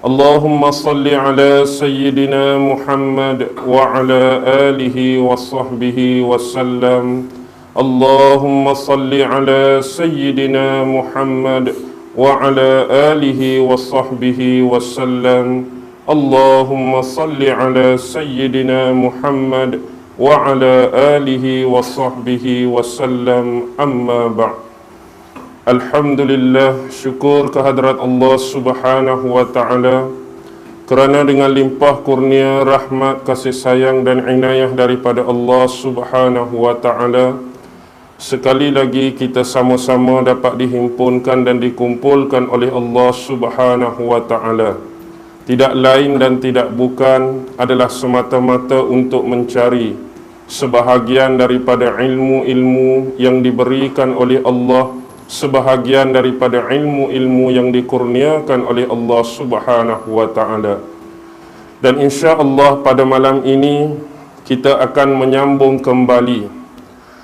اللهم صل على سيدنا محمد وعلى آله وصحبه وسلم. اللهم صل على سيدنا محمد وعلى آله وصحبه وسلم. اللهم صل على سيدنا محمد وعلى آله وصحبه وسلم. أما بعد. Alhamdulillah, syukur kehadrat Allah Subhanahu wa ta'ala kerana dengan limpah kurnia, rahmat, kasih sayang dan inayah daripada Allah Subhanahu wa ta'ala, sekali lagi kita sama-sama dapat dihimpunkan dan dikumpulkan oleh Allah Subhanahu wa ta'ala. Tidak lain dan tidak bukan adalah semata-mata untuk mencari sebahagian daripada ilmu-ilmu yang diberikan oleh Allah, sebahagian daripada ilmu-ilmu yang dikurniakan oleh Allah Subhanahu wa ta'ala. Dan insya-Allah pada malam ini kita akan menyambung kembali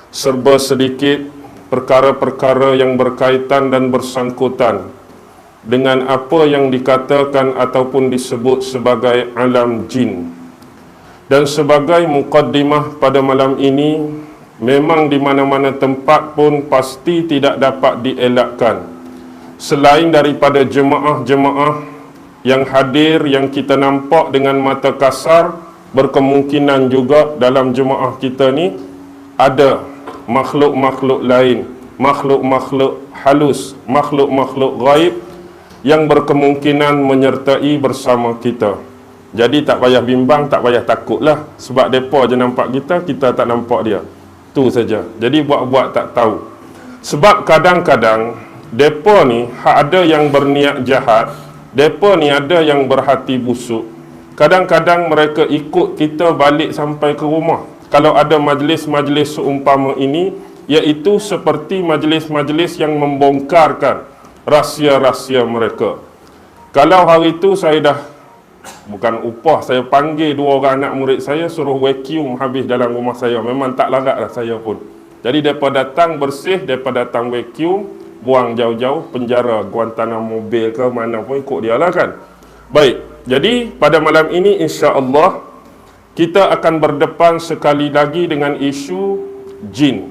serba sedikit perkara-perkara yang berkaitan dan bersangkutan dengan apa yang dikatakan ataupun disebut sebagai alam jin. Dan sebagai muqaddimah pada malam ini, memang di mana-mana tempat pun pasti tidak dapat dielakkan, selain daripada jemaah-jemaah yang hadir yang kita nampak dengan mata kasar, berkemungkinan juga dalam jemaah kita ni ada makhluk-makhluk lain, makhluk-makhluk halus, makhluk-makhluk gaib yang berkemungkinan menyertai bersama kita. Jadi tak payah bimbang, tak payah takutlah, sebab depa je nampak kita, kita tak nampak dia. Tu saja. Jadi buat-buat tak tahu. Sebab kadang-kadang depa ni ada yang berniat jahat, depa ni ada yang berhati busuk. Kadang-kadang mereka ikut kita balik sampai ke rumah. Kalau ada majlis-majlis seumpama ini, iaitu seperti majlis-majlis yang membongkarkan rahsia-rahsia mereka. Kalau hari itu saya dah bukan upah, saya panggil 2 orang anak murid saya, suruh vacuum habis dalam rumah saya. Memang tak larat lah saya pun. Jadi mereka datang bersih, mereka datang vacuum, buang jauh-jauh, penjara Guantanamo Bay ke mana pun ikut dia lah kan. Baik, jadi pada malam ini insya-Allah kita akan berdepan sekali lagi dengan isu jin.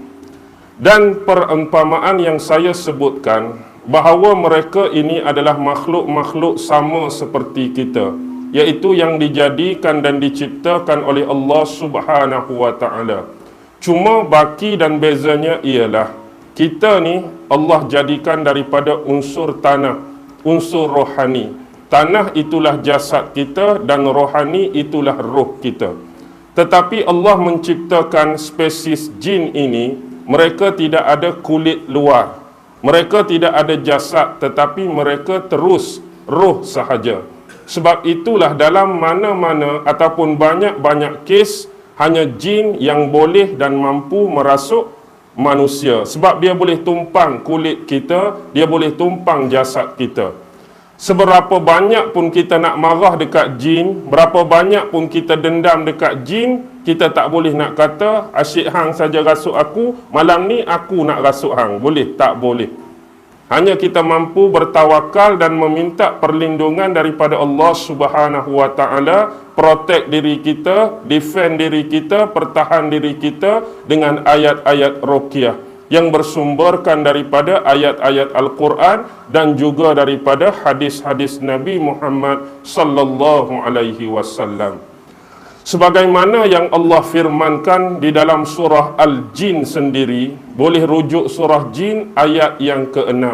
Dan perumpamaan yang saya sebutkan bahawa mereka ini adalah makhluk-makhluk sama seperti kita, iaitu yang dijadikan dan diciptakan oleh Allah Subhanahu wa ta'ala. Cuma baki dan bezanya ialah kita ni Allah jadikan daripada unsur tanah, unsur rohani. Tanah itulah jasad kita dan rohani itulah roh kita. Tetapi Allah menciptakan spesies jin ini, mereka tidak ada kulit luar, mereka tidak ada jasad, tetapi mereka terus roh sahaja. Sebab itulah dalam mana-mana ataupun banyak-banyak kes, hanya jin yang boleh dan mampu merasuk manusia. Sebab dia boleh tumpang kulit kita, dia boleh tumpang jasad kita. Seberapa banyak pun kita nak marah dekat jin, berapa banyak pun kita dendam dekat jin, kita tak boleh nak kata asyik hang saja rasuk aku, malam ni aku nak rasuk hang. Boleh? Tak boleh. Hanya kita mampu bertawakal dan meminta perlindungan daripada Allah Subhanahu wa ta'ala, protect diri kita, defend diri kita, pertahan diri kita dengan ayat-ayat ruqyah yang bersumberkan daripada ayat-ayat Al-Quran dan juga daripada hadis-hadis Nabi Muhammad sallallahu alaihi wasallam. Sebagaimana yang Allah firmankan di dalam surah Al-Jin sendiri, boleh rujuk surah Jin ayat yang ke-6,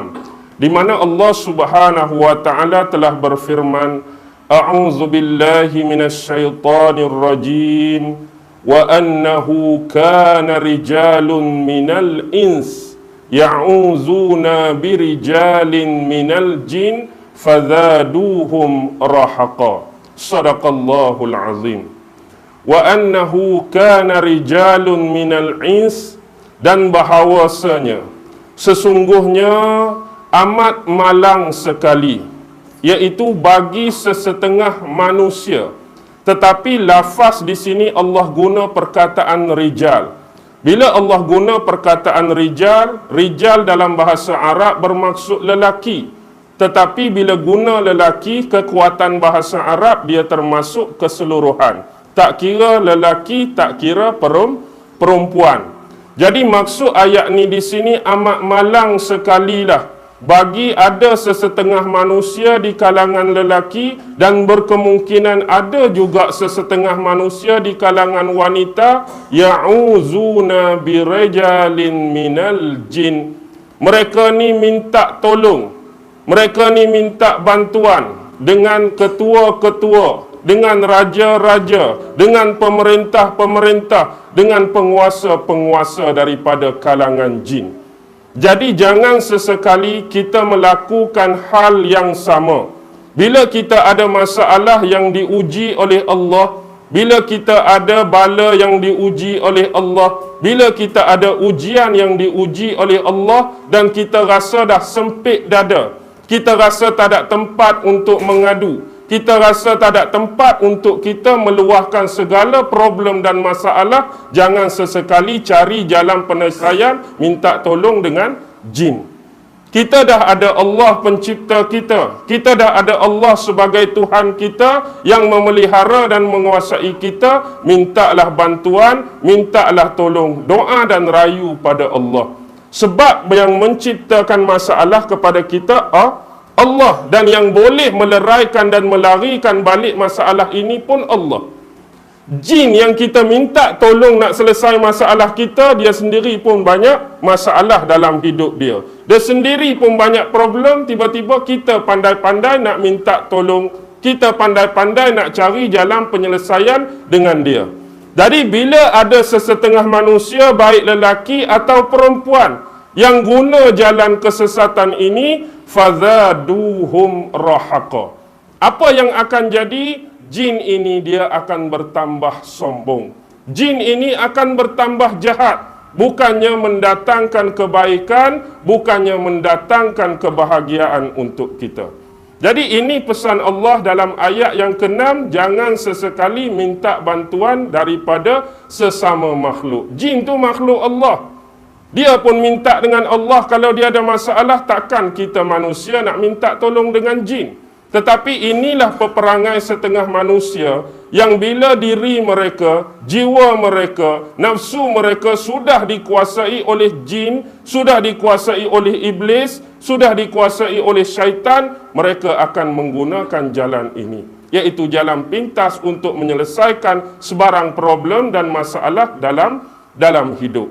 di mana Allah Subhanahu wa ta'ala telah berfirman, A'udzu billahi minasyaitonir rajim, wa annahu kana rijalun minal ins ya'uzuna birijalin minal jin fadhaduhum rahaqa. Sadaqallahul azim. Wa annahu kana rijalun minal ins, dan bahawasanya sesungguhnya amat malang sekali, iaitu bagi sesetengah manusia. Tetapi lafaz di sini Allah guna perkataan rijal. Bila Allah guna perkataan rijal, rijal dalam bahasa Arab bermaksud lelaki. Tetapi bila guna lelaki, kekuatan bahasa Arab dia termasuk keseluruhan. Tak kira lelaki, tak kira perempuan. Jadi maksud ayat ni di sini amat malang sekali lah bagi ada sesetengah manusia di kalangan lelaki, dan berkemungkinan ada juga sesetengah manusia di kalangan wanita, ya'uzuna birajalin minal jin. Mereka ni minta tolong, mereka ni minta bantuan dengan ketua-ketua, dengan raja-raja, dengan pemerintah-pemerintah, dengan penguasa-penguasa daripada kalangan jin. Jadi jangan sesekali kita melakukan hal yang sama. Bila kita ada masalah yang diuji oleh Allah, bila kita ada bala yang diuji oleh Allah, bila kita ada ujian yang diuji oleh Allah, dan kita rasa dah sempit dada, kita rasa tak ada tempat untuk mengadu, kita rasa tak ada tempat untuk kita meluahkan segala problem dan masalah, jangan sesekali cari jalan penyelesaian minta tolong dengan jin. Kita dah ada Allah pencipta kita, kita dah ada Allah sebagai Tuhan kita yang memelihara dan menguasai kita. Mintalah bantuan, mintalah tolong, doa dan rayu pada Allah. Sebab yang menciptakan masalah kepada kita Allah, dan yang boleh meleraikan dan melarikan balik masalah ini pun Allah. Jin yang kita minta tolong nak selesai masalah kita, dia sendiri pun banyak masalah dalam hidup dia. Dia sendiri pun banyak problem, tiba-tiba kita pandai-pandai nak minta tolong, kita pandai-pandai nak cari jalan penyelesaian dengan dia. Jadi bila ada sesetengah manusia, baik lelaki atau perempuan, yang guna jalan kesesatan ini, fazaduhum rahaqa. Apa yang akan jadi? Jin ini dia akan bertambah sombong. Jin ini akan bertambah jahat. Bukannya mendatangkan kebaikan, bukannya mendatangkan kebahagiaan untuk kita. Jadi ini pesan Allah dalam ayat yang ke-6, jangan sesekali minta bantuan daripada sesama makhluk. Jin tu makhluk Allah. Dia pun minta dengan Allah. Kalau dia ada masalah, takkan kita manusia nak minta tolong dengan jin. Tetapi inilah peperangai setengah manusia yang bila diri mereka, jiwa mereka, nafsu mereka sudah dikuasai oleh jin, sudah dikuasai oleh iblis, sudah dikuasai oleh syaitan, mereka akan menggunakan jalan ini, iaitu jalan pintas untuk menyelesaikan sebarang problem dan masalah dalam hidup.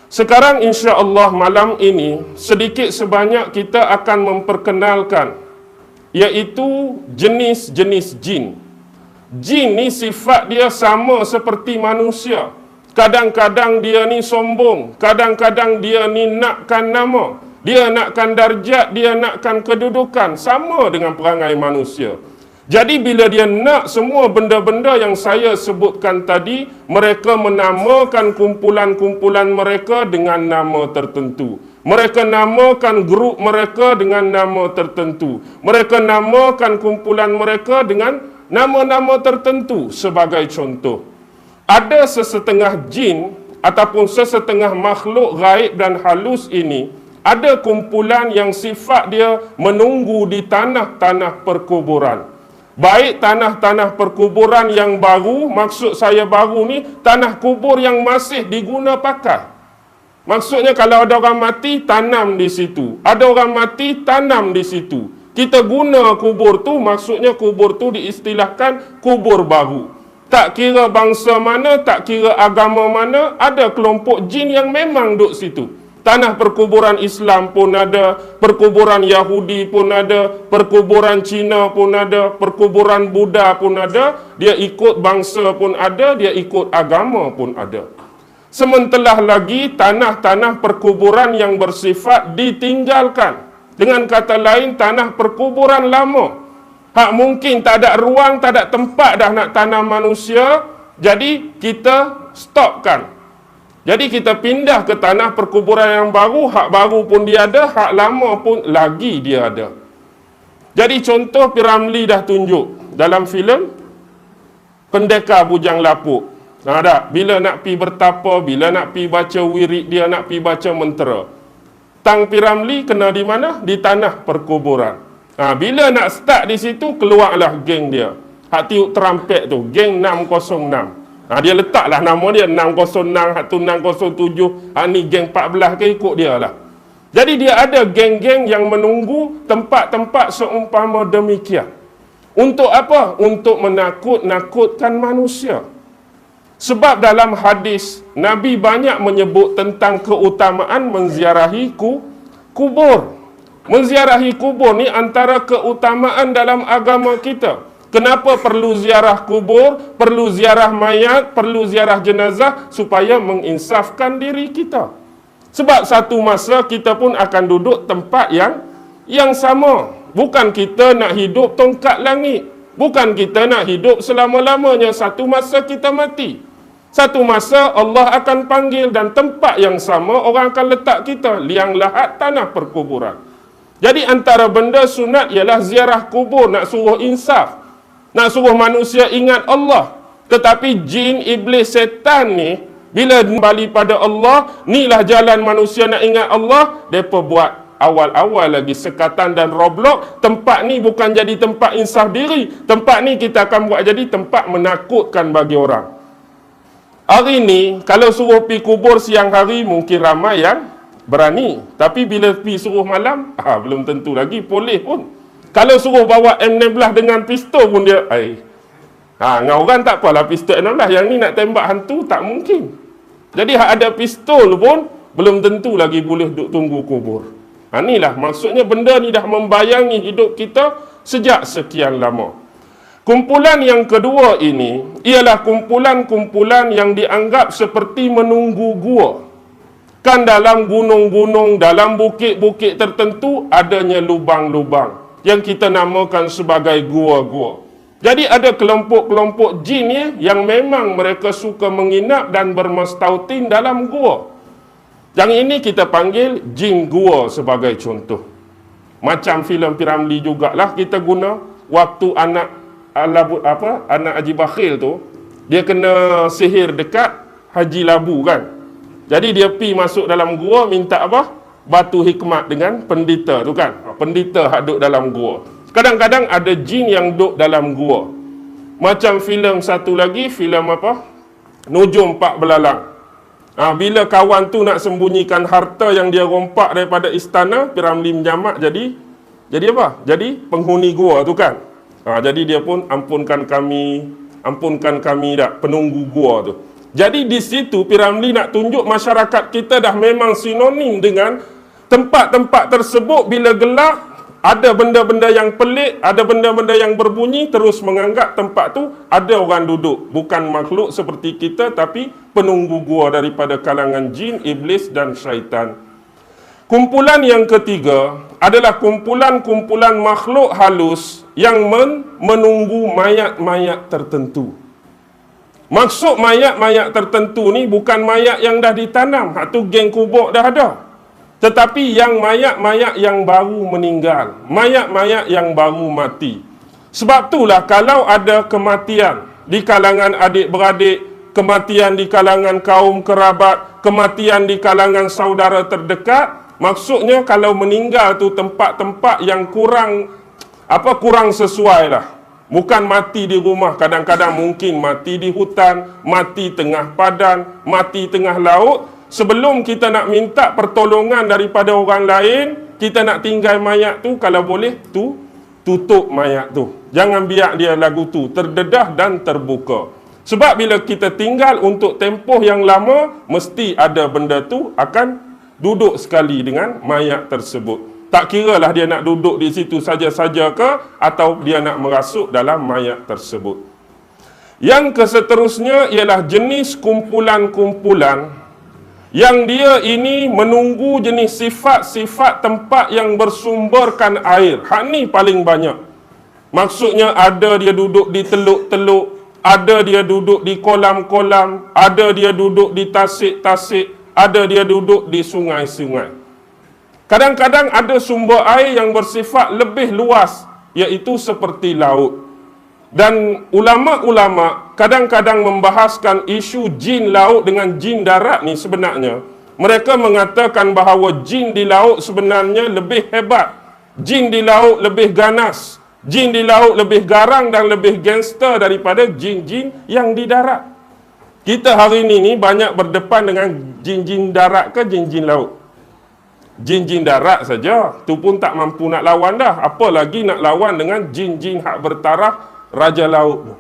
Sekarang insya-Allah malam ini sedikit sebanyak kita akan memperkenalkan iaitu jenis-jenis jin. Jin ni sifat dia sama seperti manusia. Kadang-kadang dia ni sombong, kadang-kadang dia ni nakkan nama, dia nakkan darjat, dia nakkan kedudukan, sama dengan perangai manusia. Jadi bila dia nak semua benda-benda yang saya sebutkan tadi, mereka menamakan kumpulan-kumpulan mereka dengan nama tertentu. Mereka namakan grup mereka dengan nama tertentu. Mereka namakan kumpulan mereka dengan nama-nama tertentu. Sebagai contoh, ada sesetengah jin ataupun sesetengah makhluk gaib dan halus ini, ada kumpulan yang sifat dia menunggu di tanah-tanah perkuburan. Baik tanah-tanah perkuburan yang baru, maksud saya baru ni, tanah kubur yang masih diguna pakai. Maksudnya kalau ada orang mati, tanam di situ. Ada orang mati, tanam di situ. Kita guna kubur tu, maksudnya kubur tu diistilahkan kubur baru. Tak kira bangsa mana, tak kira agama mana, ada kelompok jin yang memang duduk situ. Tanah perkuburan Islam pun ada, perkuburan Yahudi pun ada, perkuburan Cina pun ada, perkuburan Buddha pun ada, dia ikut bangsa pun ada, dia ikut agama pun ada. Sementara lagi tanah-tanah perkuburan yang bersifat ditinggalkan. Dengan kata lain, tanah perkuburan lama. Hak mungkin tak ada ruang, tak ada tempat dah nak tanam manusia, jadi kita stopkan. Jadi kita pindah ke tanah perkuburan yang baru, hak baru pun dia ada, hak lama pun lagi dia ada. Jadi contoh Piramli dah tunjuk dalam filem Pendekar Bujang Lapuk. Ada, bila nak pi bertapa, bila nak pi baca wirid dia, nak pi baca mentera, Tang Piramli kena di mana? Di tanah perkuburan. Bila nak start di situ, keluarlah geng dia. Hak tiup terampet tu, geng 606. Dia letaklah nama dia 606, hak tu 607, hak ni geng 14 ke, ikut dia lah. Jadi dia ada geng-geng yang menunggu tempat-tempat seumpama demikian. Untuk apa? Untuk menakut-nakutkan manusia. Sebab dalam hadis, Nabi banyak menyebut tentang keutamaan menziarahi kubur. Menziarahi kubur ni antara keutamaan dalam agama kita. Kenapa perlu ziarah kubur, perlu ziarah mayat, perlu ziarah jenazah? Supaya menginsafkan diri kita. Sebab satu masa kita pun akan duduk tempat yang sama. Bukan kita nak hidup tongkat langit. Bukan kita nak hidup selama-lamanya. Satu masa kita mati. Satu masa Allah akan panggil, dan tempat yang sama orang akan letak kita, liang lahat tanah perkuburan. Jadi antara benda sunat ialah ziarah kubur, nak suruh insaf, nak suruh manusia ingat Allah. Tetapi jin, iblis, setan ni, bila kembali pada Allah, inilah jalan manusia nak ingat Allah, mereka buat awal-awal lagi sekatan dan roblok. Tempat ni bukan jadi tempat insaf diri. Tempat ni kita akan buat jadi tempat menakutkan bagi orang. Hari ni, kalau suruh pergi kubur siang hari, mungkin ramai yang berani. Tapi bila pergi suruh malam, belum tentu lagi boleh pun. Kalau suruh bawa M16 dengan pistol pun dia, dengan orang tak apalah pistol M16. Yang ni nak tembak hantu, tak mungkin. Jadi ada pistol pun, belum tentu lagi boleh duduk tunggu kubur. Inilah maksudnya benda ni dah membayangi hidup kita sejak sekian lama. Kumpulan yang kedua ini ialah kumpulan-kumpulan yang dianggap seperti menunggu gua. Kan dalam gunung-gunung, dalam bukit-bukit tertentu adanya lubang-lubang yang kita namakan sebagai gua-gua. Jadi ada kelompok-kelompok jin ni yang memang mereka suka menginap dan bermastautin dalam gua. Yang ini kita panggil jin gua sebagai contoh. Macam filem Piramli jugalah kita guna waktu anak Haji Bakhil tu, dia kena sihir dekat Haji Labu kan. Jadi dia pi masuk dalam gua minta apa? Batu hikmat dengan pendeta tu kan. Pendeta hak duduk dalam gua. Kadang-kadang ada jin yang duduk dalam gua. Macam filem satu lagi, filem apa? Nujum Pak Belalang. Bila kawan tu nak sembunyikan harta yang dia rompak daripada istana, Piramli menjamak jadi apa? Jadi penghuni gua tu kan. Jadi dia pun ampunkan kami dak penunggu gua tu. Jadi di situ Piramli nak tunjuk masyarakat kita dah memang sinonim dengan tempat-tempat tersebut. Bila gelap, ada benda-benda yang pelik, ada benda-benda yang berbunyi, terus menganggap tempat tu ada orang duduk. Bukan makhluk seperti kita, tapi penunggu gua daripada kalangan jin, iblis dan syaitan. Kumpulan yang ketiga adalah kumpulan-kumpulan makhluk halus yang menunggu mayat-mayat tertentu. Maksud mayat-mayat tertentu ni bukan mayat yang dah ditanam, hak tu geng kubur dah ada. Tetapi yang mayat-mayat yang baru meninggal, mayat-mayat yang baru mati. Sebab itulah kalau ada kematian di kalangan adik-beradik, kematian di kalangan kaum kerabat, kematian di kalangan saudara terdekat, maksudnya kalau meninggal tu tempat-tempat yang kurang sesuai lah. Bukan mati di rumah, kadang-kadang mungkin mati di hutan, mati tengah padan, mati tengah laut. Sebelum kita nak minta pertolongan daripada orang lain, kita nak tinggal mayat tu, kalau boleh tutup mayat tu. Jangan biar dia lagu tu terdedah dan terbuka. Sebab bila kita tinggal untuk tempoh yang lama, mesti ada benda tu akan duduk sekali dengan mayat tersebut. Tak kiralah dia nak duduk di situ saja-saja ke, atau dia nak merasuk dalam mayat tersebut. Yang keseterusnya ialah jenis kumpulan-kumpulan yang dia ini menunggu jenis sifat-sifat tempat yang bersumberkan air. Hak ni paling banyak. Maksudnya ada dia duduk di teluk-teluk, ada dia duduk di kolam-kolam, ada dia duduk di tasik-tasik, ada dia duduk di sungai-sungai. Kadang-kadang ada sumber air yang bersifat lebih luas, iaitu seperti laut. Dan ulama-ulama kadang-kadang membahaskan isu jin laut dengan jin darat ni sebenarnya. Mereka mengatakan bahawa jin di laut sebenarnya lebih hebat Jin di laut lebih ganas, jin di laut lebih garang dan lebih gangster daripada jin-jin yang di darat. Kita hari ini banyak berdepan dengan jin-jin darat ke jin-jin laut. Jin-jin darat saja, tu pun tak mampu nak lawan dah. Apa lagi nak lawan dengan jin-jin hak bertaraf raja laut.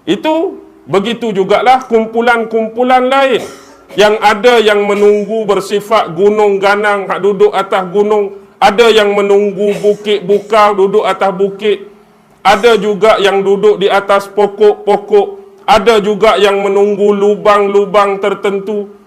Itu begitu jugalah kumpulan-kumpulan lain. Yang ada yang menunggu bersifat gunung ganang hak duduk atas gunung. Ada yang menunggu bukit bukau duduk atas bukit. Ada juga yang duduk di atas pokok-pokok. Ada juga yang menunggu lubang-lubang tertentu.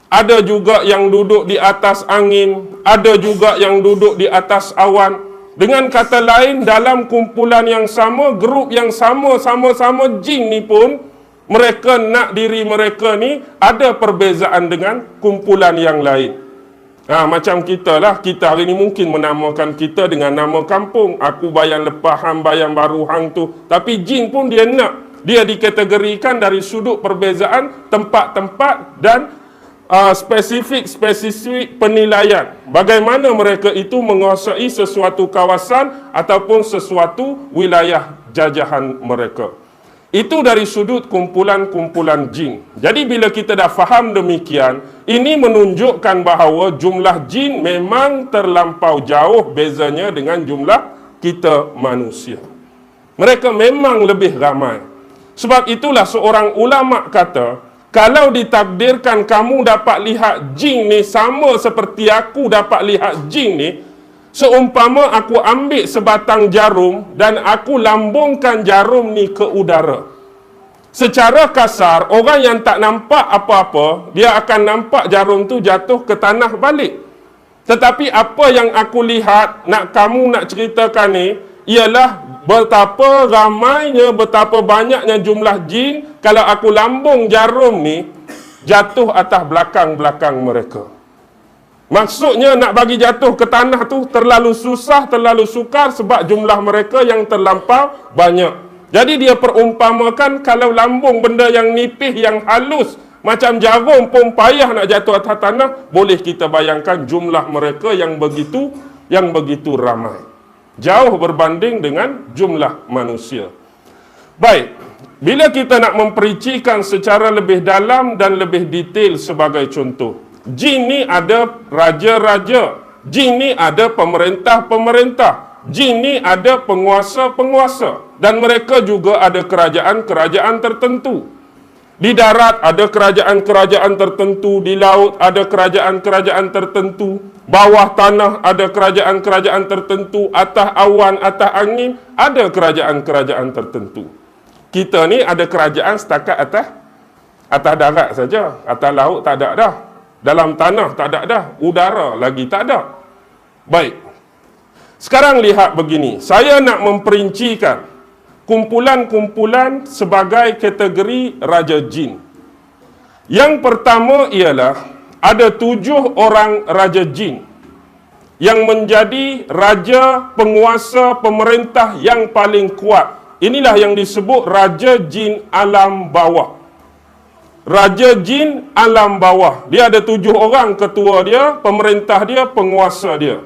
Ada juga yang duduk di atas angin. Ada juga yang duduk di atas awan. Dengan kata lain, dalam kumpulan yang sama, grup yang sama-sama jin ni pun, mereka nak diri mereka ni ada perbezaan dengan kumpulan yang lain. Macam kita lah, kita hari ni mungkin menamakan kita dengan nama kampung. Aku bayan lepas hang bayan baru hang tu. Tapi jin pun dia nak. Dia dikategorikan dari sudut perbezaan tempat-tempat dan spesifik penilaian. Bagaimana mereka itu menguasai sesuatu kawasan ataupun sesuatu wilayah jajahan mereka. Itu dari sudut kumpulan-kumpulan jin. Jadi bila kita dah faham demikian, ini menunjukkan bahawa jumlah jin memang terlampau jauh bezanya dengan jumlah kita manusia. Mereka memang lebih ramai. Sebab itulah seorang ulama kata, kalau ditakdirkan kamu dapat lihat jin ni sama seperti aku dapat lihat jin ni, seumpama aku ambil sebatang jarum dan aku lambungkan jarum ni ke udara. Secara kasar, orang yang tak nampak apa-apa, dia akan nampak jarum tu jatuh ke tanah balik. Tetapi apa yang aku lihat, kamu nak ceritakan ni, ialah betapa ramainya, betapa banyaknya jumlah jin kalau aku lambung jarum ni jatuh atas belakang-belakang mereka. Maksudnya nak bagi jatuh ke tanah tu terlalu susah, terlalu sukar sebab jumlah mereka yang terlampau banyak. Jadi dia perumpamakan kalau lambung benda yang nipis, yang halus macam jarum pun payah nak jatuh atas tanah, boleh kita bayangkan jumlah mereka yang begitu ramai. Jauh berbanding dengan jumlah manusia. Baik, bila kita nak memperincikan secara lebih dalam dan lebih detail sebagai contoh, jin ni ada raja-raja, jin ni ada pemerintah-pemerintah, jin ni ada penguasa-penguasa, dan mereka juga ada kerajaan-kerajaan tertentu. Di darat ada kerajaan-kerajaan tertentu, di laut ada kerajaan-kerajaan tertentu, bawah tanah ada kerajaan-kerajaan tertentu, atas awan, atas angin ada kerajaan-kerajaan tertentu. Kita ni ada kerajaan setakat atas darat saja, atas laut tak ada dah, dalam tanah tak ada dah, udara lagi tak ada. Baik. Sekarang lihat begini, saya nak memperincikan kumpulan-kumpulan sebagai kategori raja jin. Yang pertama ialah ada 7 orang raja jin yang menjadi raja, penguasa, pemerintah yang paling kuat. Inilah yang disebut raja jin alam bawah. Raja jin alam bawah. Dia ada 7 orang ketua dia, pemerintah dia, penguasa dia.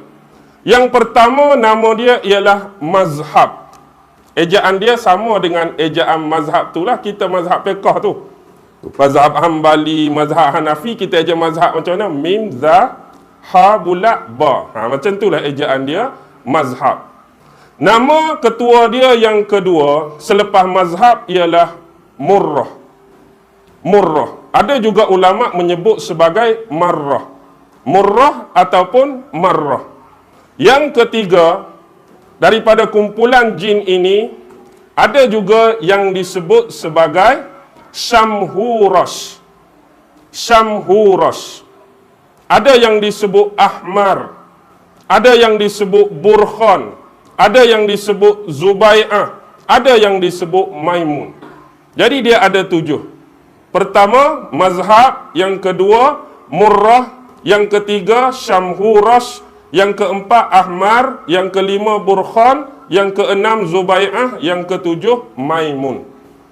Yang pertama nama dia ialah mazhab. Ejaan dia sama dengan ejaan mazhab tu lah. Kita mazhab fiqh tu. Mazhab Hambali, mazhab Hanafi, kita eja mazhab macam mana? Mim, za, ha, bulat, ba. Macam tu lah ejaan dia, mazhab. Nama ketua dia yang kedua selepas mazhab ialah murrah. Murrah. Ada juga ulama menyebut sebagai marrah. Murrah ataupun marrah. Yang ketiga, daripada kumpulan jin ini, ada juga yang disebut sebagai Syamhuras. Syamhuras. Ada yang disebut Ahmar. Ada yang disebut Burhan. Ada yang disebut Zubai'ah. Ada yang disebut Maimun. Jadi dia ada 7. Pertama, mazhab. Yang kedua, murrah. Yang ketiga, Syamhuras. Yang keempat, Ahmar. Yang kelima, Burhan. Yang keenam, Zubai'ah. Yang ketujuh, Maimun.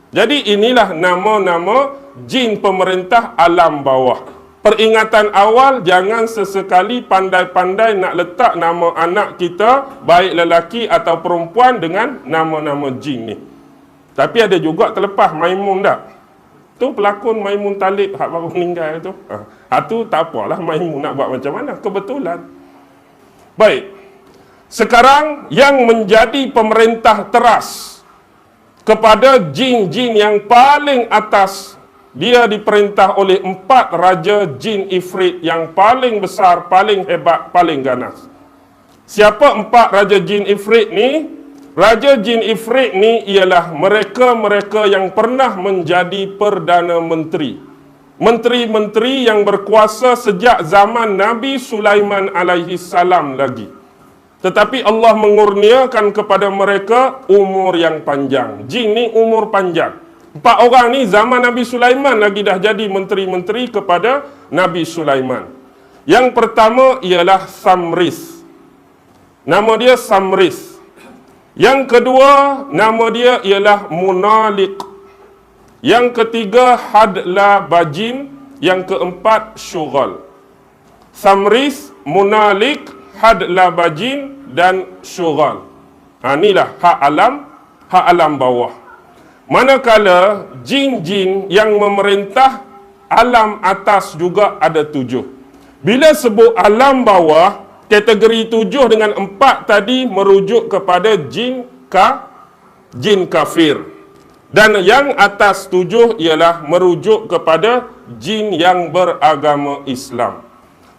Jadi inilah nama-nama jin pemerintah alam bawah. peringatan awal, jangan sesekali pandai-pandai nak letak nama anak kita, baik lelaki atau perempuan, dengan nama-nama jin ni. Tapi ada juga terlepas Maimun tak? Tu pelakon Maimun Talib hak baru meninggal tu. Tu tak apalah, Maimun nak buat macam mana, kebetulan. Baik. Sekarang yang menjadi pemerintah teras kepada jin-jin yang paling atas, dia diperintah oleh 4 raja jin ifrit yang paling besar, paling hebat, paling ganas. Siapa 4 raja jin ifrit ni? Raja jin ifrit ni ialah mereka-mereka yang pernah menjadi Perdana Menteri. Menteri-menteri yang berkuasa sejak zaman Nabi Sulaiman alaihi salam lagi. Tetapi Allah mengurniakan kepada mereka umur yang panjang. Jin ni umur panjang. 4 orang ni zaman Nabi Sulaiman lagi dah jadi menteri-menteri kepada Nabi Sulaiman. Yang pertama ialah Samris. Nama dia Samris. Yang kedua, nama dia ialah Munalik. Yang ketiga, Hadla Bajin. Yang keempat, Syughal. Samris, Munalik, Hadla Bajin, dan Syughal. Inilah hak alam bawah. Manakala jin-jin yang memerintah alam atas juga ada 7. Bila sebut alam bawah, kategori 7 dengan 4 tadi merujuk kepada jin kafir. Dan yang atas 7 ialah merujuk kepada jin yang beragama Islam.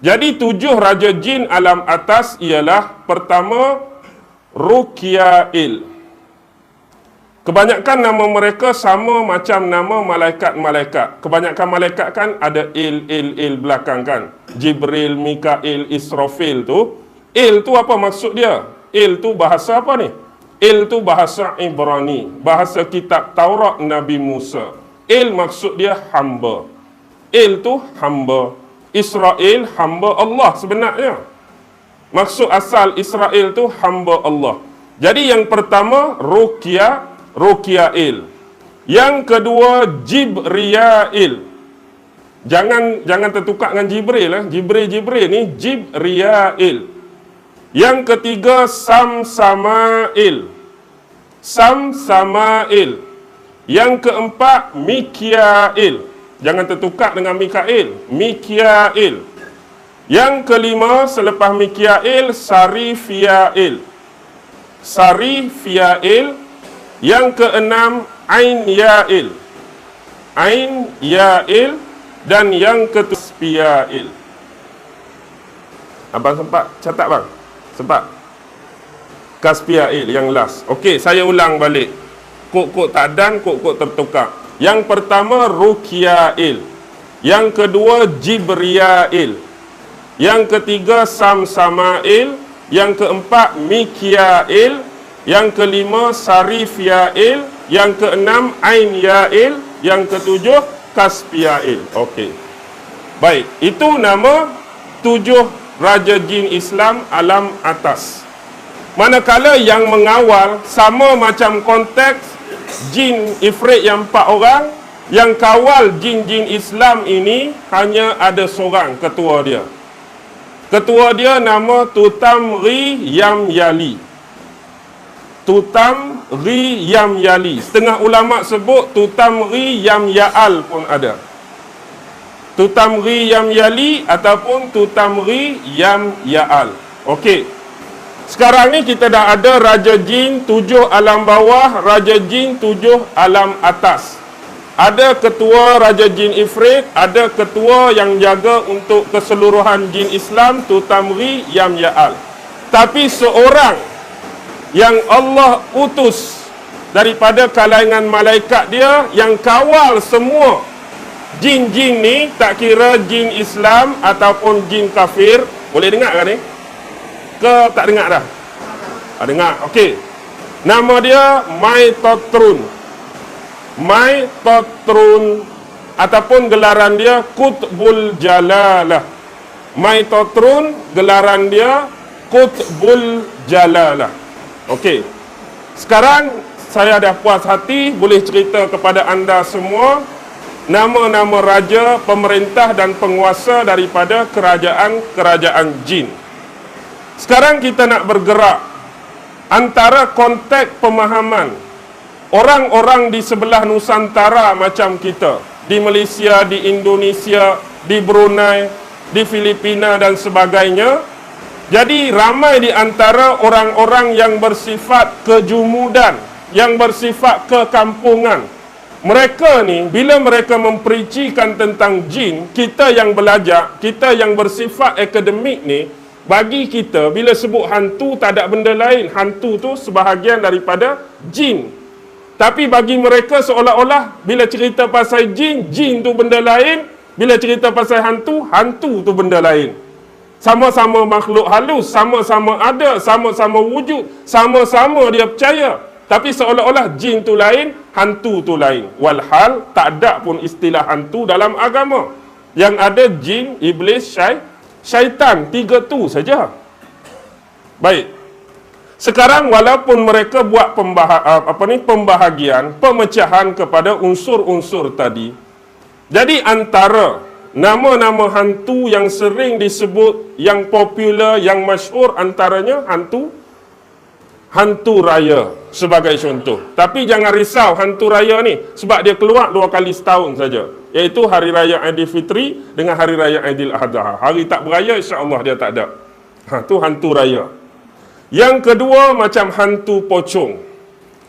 Jadi 7 raja jin alam atas ialah pertama, Rukiail. Kebanyakan nama mereka sama macam nama malaikat-malaikat. Kebanyakan malaikat kan ada il belakang kan. Jibril, Mikail, Israfil tu. Il tu apa maksud dia? Il tu bahasa apa ni? Il tu bahasa Ibrani. Bahasa kitab Taurat Nabi Musa. Il maksud dia hamba. Il tu hamba. Israel hamba Allah sebenarnya. Maksud asal Israel tu hamba Allah. Jadi yang pertama Rukiail. Yang kedua Jibriail. Jangan tertukar dengan Jibril lah. Jibril ni Jibriail. Yang ketiga Samsamail. Yang keempat Mikail. Jangan tertukar dengan Mikail. Mikail. Yang kelima selepas Mikail Sarifiail. Yang keenam Ain Yail. Dan yang ketujuh Abang sempat catat bang? Sempat? Kaspiail yang last. Okey, saya ulang balik. Kok tak dan, kok tertukar. Yang pertama Rukiail. Yang kedua Jibriail. Yang ketiga Samsamail. Yang keempat Mikail. Yang kelima Sarifiail. Yang keenam Ain Yail. Yang ketujuh Kaspiail. Okey. Baik, itu nama 7 raja jin Islam alam atas. Manakala yang mengawal sama macam konteks jin ifrit yang 4 orang, yang kawal jin-jin Islam ini hanya ada seorang ketua dia. Ketua dia nama Tutamri Yamyali. Tutamri Yamyali. Setengah ulama sebut Tutamri Yamyaal pun ada. Tutamri Yamyali ataupun Tutamri Yamyaal. Okey. Sekarang ni kita dah ada raja jin 7 alam bawah, raja jin 7 alam atas. Ada ketua raja jin ifrit, ada ketua yang jaga untuk keseluruhan jin Islam, Tutamri Yamyaal. Tapi seorang yang Allah utus daripada kalangan malaikat dia yang kawal semua jin-jin ni, tak kira jin Islam ataupun jin kafir. Boleh dengar kan ni? Ke tak dengar dah? Dengar. Okey. Nama dia Maitotrun. Maitotrun ataupun gelaran dia Qutbul Jalalah. Maitotrun gelaran dia Qutbul Jalalah. Okey. Sekarang saya dah puas hati boleh cerita kepada anda semua nama-nama raja, pemerintah dan penguasa daripada kerajaan-kerajaan jin. Sekarang kita nak bergerak antara konteks pemahaman orang-orang di sebelah Nusantara macam kita, di Malaysia, di Indonesia, di Brunei, di Filipina dan sebagainya. Jadi ramai di antara orang-orang yang bersifat kejumudan, yang bersifat kekampungan. Mereka ni bila mereka mempericikan tentang jin, kita yang belajar, kita yang bersifat akademik ni, bagi kita bila sebut hantu tak ada benda lain. Hantu tu sebahagian daripada jin. Tapi bagi mereka seolah-olah bila cerita pasal jin, jin tu benda lain. Bila cerita pasal hantu, hantu tu benda lain. Sama-sama makhluk halus, sama-sama ada, sama-sama wujud, sama-sama dia percaya. Tapi seolah-olah jin tu lain, hantu tu lain. Walhal tak ada pun istilah hantu dalam agama. Yang ada jin, iblis, syaitan, tiga tu saja. Baik. Sekarang walaupun mereka buat pembahagian, pemecahan kepada unsur-unsur tadi. Jadi antara nama-nama hantu yang sering disebut, yang popular, yang masyhur antaranya hantu raya sebagai contoh. Tapi jangan risau hantu raya ni, sebab dia keluar 2 kali setahun saja, iaitu Hari Raya Aidilfitri dengan Hari Raya Aidil Adha. Hari tak beraya insya-Allah dia tak ada. Tu hantu raya. Yang kedua macam hantu pocong.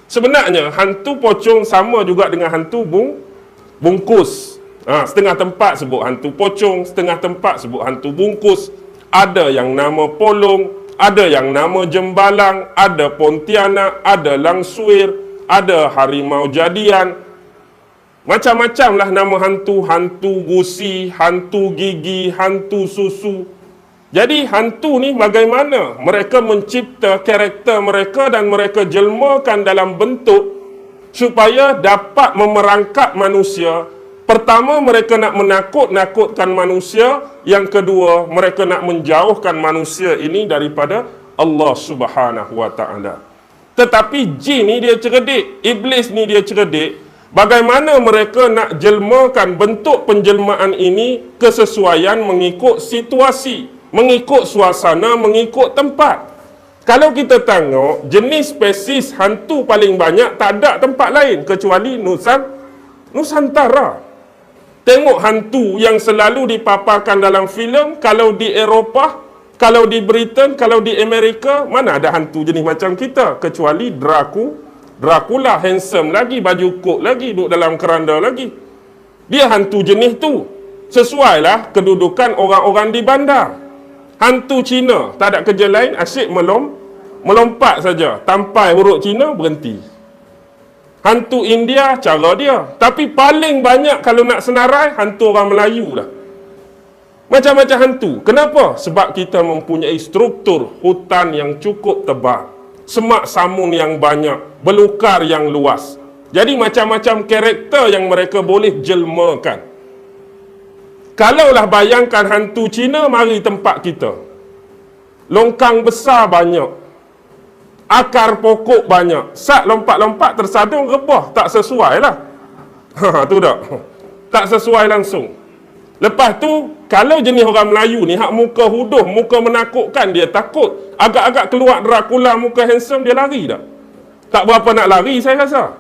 Sebenarnya hantu pocong sama juga dengan hantu bungkus. Setengah tempat sebut hantu pocong, setengah tempat sebut hantu bungkus. Ada yang nama polong, ada yang nama jembalang, ada pontianak, ada langsuir, ada harimau jadian. Macam-macam lah nama hantu. Hantu gusi, hantu gigi, hantu susu. Jadi hantu ni bagaimana mereka mencipta karakter mereka dan mereka jelmakan dalam bentuk supaya dapat memerangkap manusia. Pertama, mereka nak menakut-nakutkan manusia. Yang kedua, mereka nak menjauhkan manusia ini daripada Allah Subhanahu Wa Taala. Tetapi jin ni dia cerdik, iblis ni dia cerdik. Bagaimana mereka nak jelmakan bentuk penjelmaan ini kesesuaian mengikut situasi, mengikut suasana, mengikut tempat. Kalau kita tengok, jenis spesies hantu paling banyak tak ada tempat lain kecuali Nusantara. Tengok hantu yang selalu dipaparkan dalam filem, kalau di Eropah, kalau di Britain, kalau di Amerika, mana ada hantu jenis macam kita kecuali Dracula, handsome lagi, baju kok lagi, duduk dalam keranda lagi. Dia hantu jenis tu. Sesuailah kedudukan orang-orang di bandar. Hantu Cina tak ada kerja lain, asyik melompat saja. Tampai huruf Cina berhenti. Hantu India cara dia. Tapi paling banyak kalau nak senarai, hantu orang Melayu lah. Macam-macam hantu. Kenapa? Sebab kita mempunyai struktur hutan yang cukup tebal, semak samun yang banyak, belukar yang luas. Jadi macam-macam karakter yang mereka boleh jelmakan. Kalaulah bayangkan hantu Cina mari tempat kita, longkang besar banyak, akar pokok banyak, sat lompat-lompat tersadung rebah, tak sesuai lah. Tu tak? Tak sesuai langsung. Lepas tu, kalau jenis orang Melayu ni, hak muka huduh, muka menakutkan, dia takut. Agak-agak keluar Dracula, muka handsome, dia lari tak? Tak berapa nak lari saya rasa.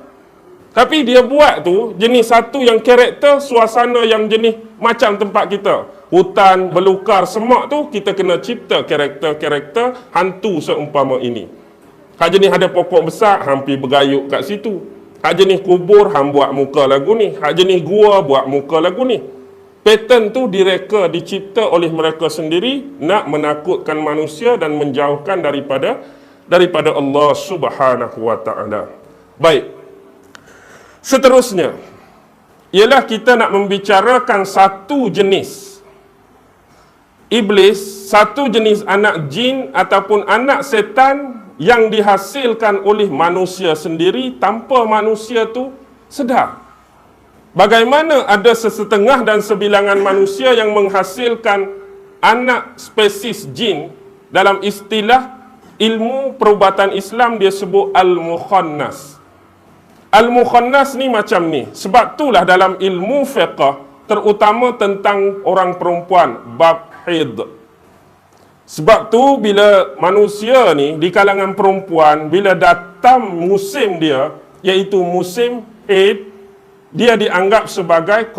Tapi dia buat tu, jenis satu yang karakter, suasana yang jenis macam tempat kita. Hutan, belukar, semak tu, kita kena cipta karakter-karakter hantu seumpama ini. Hak jenis ada pokok besar, hampir bergayuk kat situ. Hak jenis kubur, hang buat muka lagu ni. Hak jenis gua, buat muka lagu ni. Pattern tu direka, dicipta oleh mereka sendiri, nak menakutkan manusia dan menjauhkan daripada Allah Subhanahu Wa Taala. Baik. Seterusnya, ialah kita nak membicarakan satu jenis iblis, satu jenis anak jin ataupun anak setan yang dihasilkan oleh manusia sendiri tanpa manusia tu sedar. Bagaimana ada sesetengah dan sebilangan manusia yang menghasilkan anak spesies jin, dalam istilah ilmu perubatan Islam dia sebut al-mukhannas. Al-mukhannas ni macam ni. Sebab itulah dalam ilmu fiqh, terutama tentang orang perempuan, bab haid. Sebab tu bila manusia ni di kalangan perempuan, bila datang musim dia, iaitu musim haid, dia dianggap sebagai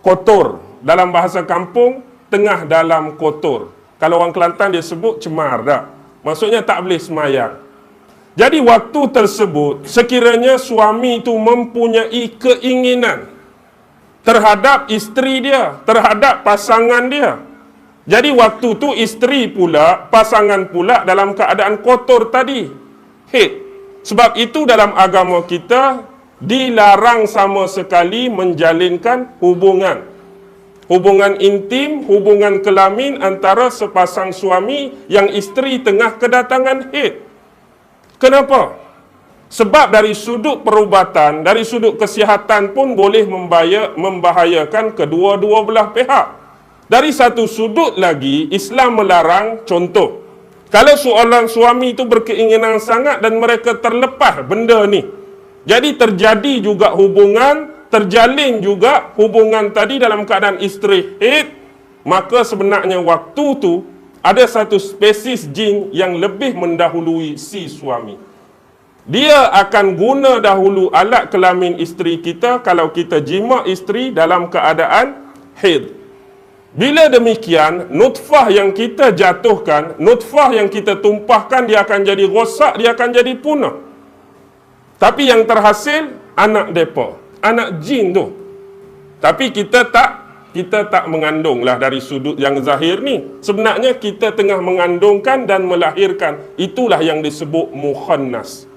kotor. Dalam bahasa kampung, tengah dalam kotor. Kalau orang Kelantan dia sebut cemar dah. Maksudnya tak boleh semayang. Jadi waktu tersebut, sekiranya suami itu mempunyai keinginan terhadap isteri dia, terhadap pasangan dia. Jadi waktu tu isteri pula, pasangan pula dalam keadaan kotor tadi. Haid. Sebab itu dalam agama kita dilarang sama sekali menjalinkan hubungan. Hubungan intim, hubungan kelamin antara sepasang suami yang isteri tengah kedatangan haid. Kenapa? Sebab dari sudut perubatan, dari sudut kesihatan pun boleh membahayakan kedua-dua belah pihak. Dari satu sudut lagi, Islam melarang, contoh, kalau seorang suami itu berkeinginan sangat dan mereka terlepas benda ni, jadi terjadi juga hubungan, terjalin juga hubungan tadi dalam keadaan isteri haid, maka sebenarnya waktu tu ada satu spesies jin yang lebih mendahului si suami. Dia akan guna dahulu alat kelamin isteri kita kalau kita jima isteri dalam keadaan haid. Bila demikian, nutfah yang kita jatuhkan, nutfah yang kita tumpahkan, dia akan jadi rosak, dia akan jadi punah. Tapi yang terhasil, anak depa, anak jin tu. Tapi kita tak mengandung lah dari sudut yang zahir ni. Sebenarnya kita tengah mengandungkan dan melahirkan. Itulah yang disebut mukhannas.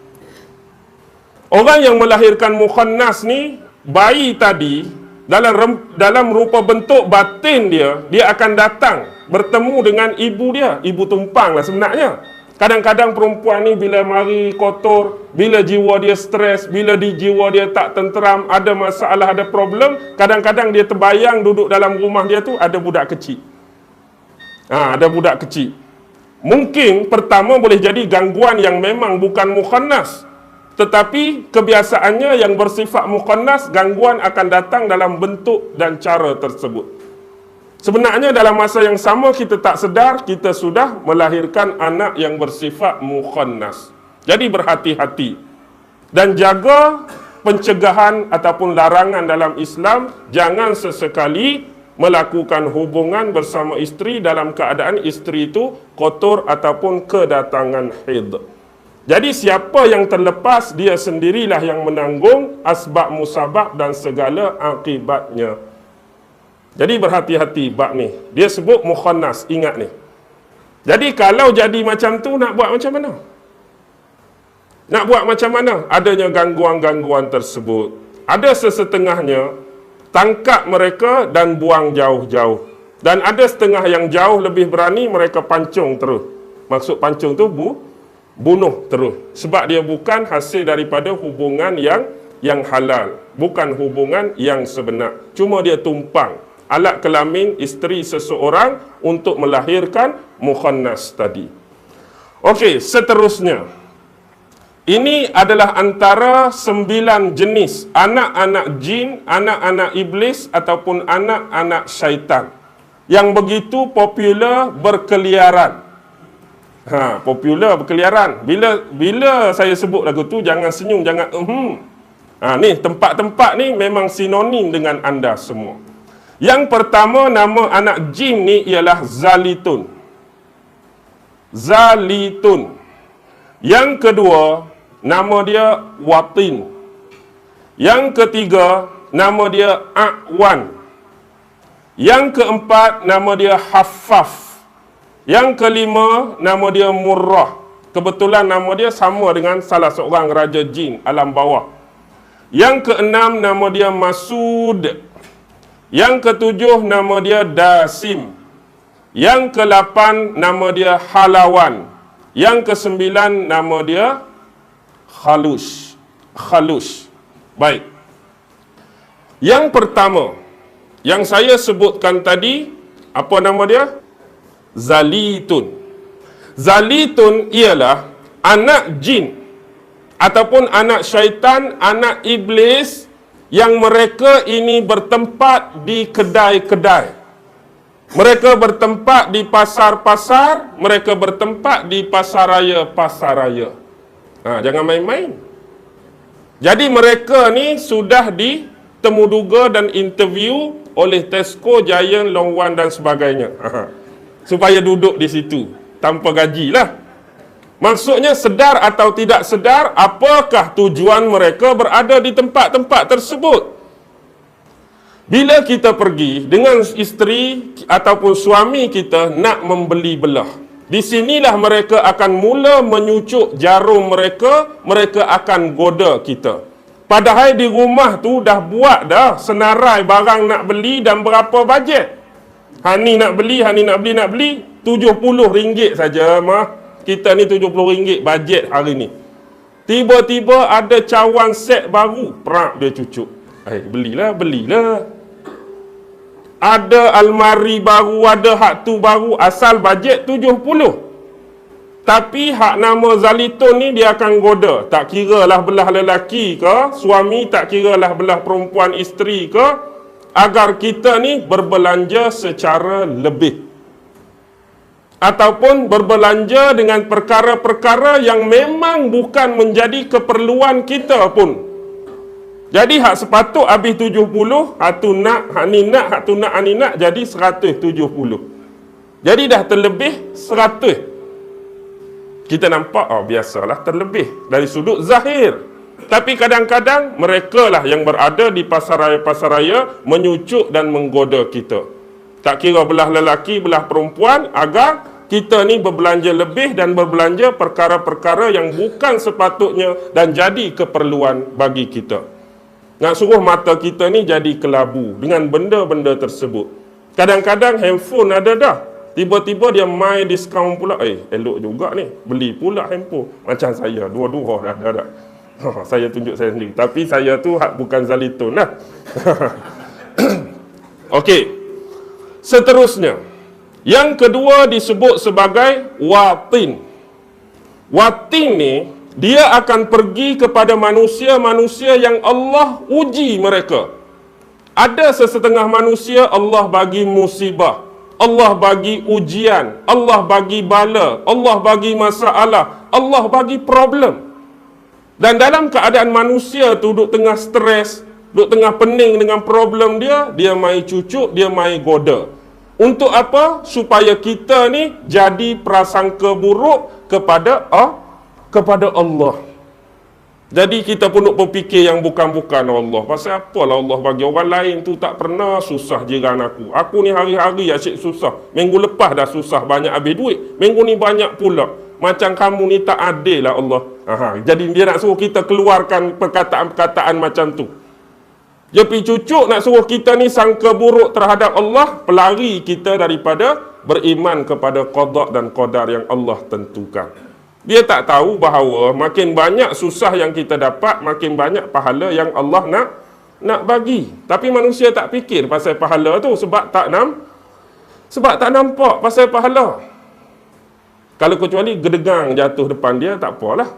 Orang yang melahirkan mukhannas ni, bayi tadi, dalam rupa bentuk batin dia akan datang bertemu dengan ibu dia, ibu tumpang lah sebenarnya. Kadang-kadang perempuan ni bila mari kotor, bila jiwa dia stres, bila jiwa dia tak tenteram, ada masalah, ada problem, kadang-kadang dia terbayang duduk dalam rumah dia tu ada budak kecil. Ada budak kecil. Mungkin pertama boleh jadi gangguan yang memang bukan mukhannas. Tetapi kebiasaannya yang bersifat mukhannas, gangguan akan datang dalam bentuk dan cara tersebut. Sebenarnya dalam masa yang sama kita tak sedar, kita sudah melahirkan anak yang bersifat mukhannas. Jadi berhati-hati. Dan jaga pencegahan ataupun larangan dalam Islam, jangan sesekali melakukan hubungan bersama isteri dalam keadaan isteri itu kotor ataupun kedatangan haid. Jadi siapa yang terlepas, dia sendirilah yang menanggung asbab musabab dan segala akibatnya. Jadi berhati-hati bab ni. Dia sebut mukhannas, ingat ni. Jadi kalau jadi macam tu, nak buat macam mana? Nak buat macam mana? Adanya gangguan-gangguan tersebut. Ada sesetengahnya, tangkap mereka dan buang jauh-jauh. Dan ada setengah yang jauh lebih berani, mereka pancung terus. Maksud pancung tu bunuh terus. Sebab dia bukan hasil daripada hubungan yang halal. Bukan hubungan yang sebenar. Cuma dia tumpang alat kelamin isteri seseorang untuk melahirkan mukhannas tadi. Okey, seterusnya. Ini adalah antara 9 jenis anak-anak jin, anak-anak iblis ataupun anak-anak syaitan yang begitu popular berkeliaran. Popular berkeliaran. Bila saya sebut lagu tu, jangan senyum, jangan ni tempat-tempat ni memang sinonim dengan anda semua. Yang pertama, nama anak jin ni ialah Zalitun. Zalitun. Yang kedua, nama dia Watin. Yang ketiga, nama dia A'wan. Yang keempat, nama dia Haffaf. Yang kelima, nama dia Murrah. Kebetulan nama dia sama dengan salah seorang raja jin alam bawah. Yang keenam, nama dia Masud. Yang ketujuh, nama dia Dasim. Yang ke-8, nama dia Halawan. Yang ke-9, nama dia Khalush. Baik. Yang pertama, yang saya sebutkan tadi, apa nama dia? Zalitun. Zalitun ialah anak jin. ataupun anak syaitan, anak iblis, yang mereka ini bertempat di kedai-kedai. Mereka bertempat di pasar-pasar, mereka bertempat di pasar raya. Jangan main-main. Jadi mereka ni sudah ditemuduga dan interview oleh Tesco, Giant, Long One dan sebagainya. Supaya duduk di situ tanpa gaji lah. Maksudnya sedar atau tidak sedar, apakah tujuan mereka berada di tempat-tempat tersebut? Bila kita pergi dengan isteri ataupun suami kita nak membeli belah, di sinilah mereka akan mula menyucuk jarum mereka, mereka akan goda kita. Padahal di rumah tu dah buat dah senarai barang nak beli dan berapa bajet. Hani nak beli, nak beli RM70 saja mah. Kita ni RM70 bajet hari ni. Tiba-tiba ada cawan set baru, perak dia cucuk. Belilah. Ada almari baru, ada hak tu baru, asal bajet 70. Tapi hak nama Zalitun ni dia akan goda. Tak kira lah belah lelaki ke, suami, tak kira lah belah perempuan isteri ke, agar kita ni berbelanja secara lebih. Ataupun berbelanja dengan perkara-perkara yang memang bukan menjadi keperluan kita pun. Jadi hak sepatut habis 70, hak tu nak, hak ni nak, hak tu nak, hak ni nak, jadi 170. Jadi dah terlebih 100. Kita nampak, biasalah terlebih dari sudut zahir. Tapi kadang-kadang mereka lah yang berada di pasar raya menyucuk dan menggoda kita. Tak kira belah lelaki, belah perempuan, agar kita ni berbelanja lebih dan berbelanja perkara-perkara yang bukan sepatutnya dan jadi keperluan bagi kita. Nak suruh mata kita ni jadi kelabu dengan benda-benda tersebut. Kadang-kadang handphone ada dah, tiba-tiba dia main diskaun pula. Elok juga ni, beli pula handphone. Macam saya, dua-dua dah. Saya tunjuk saya sendiri. Tapi saya tu bukan Zalitun lah. Okey. Seterusnya, yang kedua disebut sebagai watin. Watin ni dia akan pergi kepada manusia-manusia yang Allah uji mereka. Ada sesetengah manusia Allah bagi musibah, Allah bagi ujian, Allah bagi bala, Allah bagi masalah, Allah bagi problem. Dan dalam keadaan manusia tu duduk tengah stres, duduk tengah pening dengan problem dia, dia mai cucuk, dia mai goda. Untuk apa? Supaya kita ni jadi prasangka buruk kepada Allah. Jadi kita pun nak berfikir yang bukan-bukan Allah. Pasal apalah Allah bagi orang lain tu tak pernah susah jiran aku. Aku ni hari-hari asyik susah. Minggu lepas dah susah banyak habis duit. Minggu ni banyak pula. Macam kamu ni tak adil lah Allah. Jadi dia nak suruh kita keluarkan perkataan-perkataan macam tu. Dia pergi cucuk nak suruh kita ni sangka buruk terhadap Allah. Pelari kita daripada beriman kepada qada dan qadar yang Allah tentukan. Dia tak tahu bahawa makin banyak susah yang kita dapat, makin banyak pahala yang Allah nak bagi. Tapi manusia tak fikir pasal pahala tu sebab tak nampak pasal pahala. Kalau kecuali gedegang jatuh depan dia, tak apalah.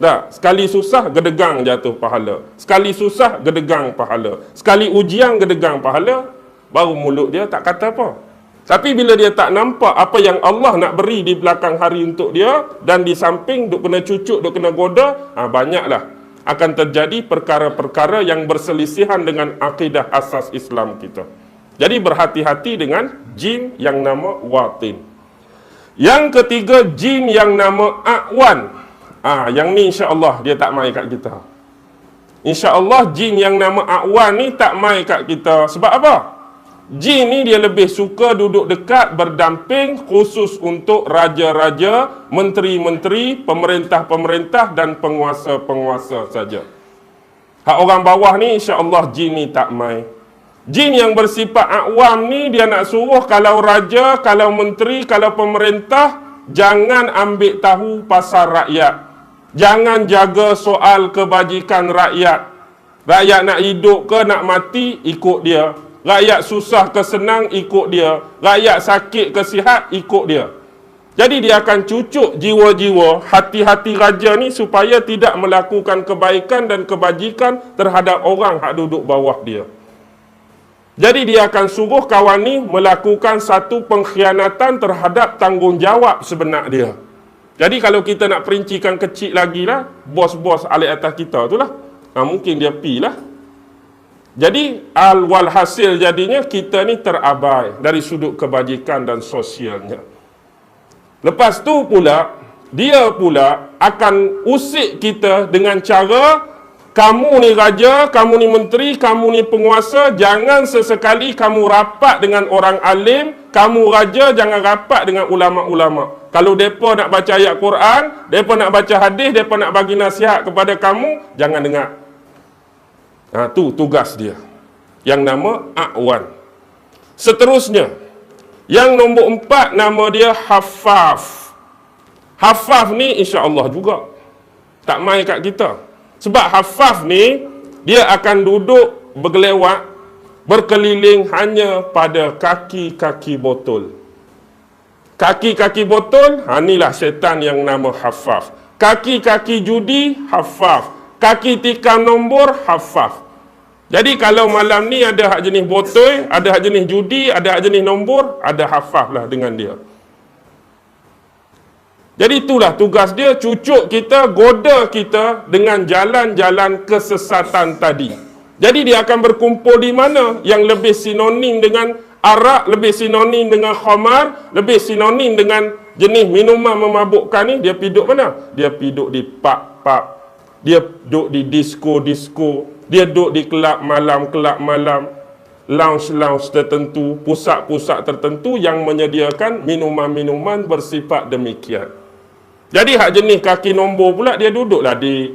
Tak, sekali susah gedegang jatuh pahala. Sekali susah gedegang pahala. Sekali ujian gedegang pahala, baru mulut dia tak kata apa. Tapi bila dia tak nampak apa yang Allah nak beri di belakang hari untuk dia, dan di samping duk kena cucuk, duk kena goda, banyaklah akan terjadi perkara-perkara yang berselisihan dengan akidah asas Islam kita. Jadi berhati-hati dengan jin yang nama watin. Yang ketiga, jin yang nama a'wan. Yang ni insya-Allah dia tak mai kat kita. Insya-Allah jin yang nama a'wan ni tak mai kat kita. Sebab apa? Jin ni dia lebih suka duduk dekat, berdamping khusus untuk raja-raja, menteri-menteri, pemerintah-pemerintah dan penguasa-penguasa saja. Hak orang bawah ni insya-Allah jin ni tak mai. Jin yang bersifat awam ni dia nak suruh kalau raja, kalau menteri, kalau pemerintah jangan ambil tahu pasal rakyat. Jangan jaga soal kebajikan rakyat. Rakyat nak hidup ke nak mati ikut dia. Rakyat susah ke senang ikut dia. Rakyat sakit ke sihat ikut dia. Jadi dia akan cucuk jiwa-jiwa, hati-hati raja ni supaya tidak melakukan kebaikan dan kebajikan terhadap orang hak duduk bawah dia. Jadi dia akan suruh kawan ni melakukan satu pengkhianatan terhadap tanggungjawab sebenar dia. Jadi kalau kita nak perincikan kecil lagi lah, bos-bos alik atas kita tu lah, mungkin dia pi lah. Jadi walhasil jadinya kita ni terabai dari sudut kebajikan dan sosialnya. Lepas tu pula, dia pula akan usik kita dengan cara, kamu ni raja, kamu ni menteri, kamu ni penguasa, jangan sesekali kamu rapat dengan orang alim, kamu raja jangan rapat dengan ulama-ulama. Kalau mereka nak baca ayat Quran, mereka nak baca hadis, mereka nak bagi nasihat kepada kamu, jangan dengar. Tu tugas dia, yang nama A'wan. Seterusnya, yang nombor 4 nama dia Hafaf. Hafaf ni insya-Allah juga tak main kat kita. Sebab Hafaf ni dia akan duduk bergelewak, berkeliling hanya pada kaki-kaki botol. Kaki-kaki botol, inilah syaitan yang nama Hafaf. Kaki-kaki judi, Hafaf. Kaki tikam nombor, Hafaf. Jadi kalau malam ni ada hak jenis botol, ada hak jenis judi, ada hak jenis nombor, ada Hafaf lah dengan dia. Jadi itulah tugas dia, cucuk kita, goda kita dengan jalan-jalan kesesatan tadi. Jadi dia akan berkumpul di mana yang lebih sinonim dengan arak, lebih sinonim dengan khamar, lebih sinonim dengan jenis minuman memabukkan ni, dia piduk mana? Dia piduk di pub-pub, dia duduk di disko-disko, dia duduk di kelab malam, lounge-lounge tertentu, pusat-pusat tertentu yang menyediakan minuman-minuman bersifat demikian. Jadi hak jenis kaki nombor pula, dia duduklah di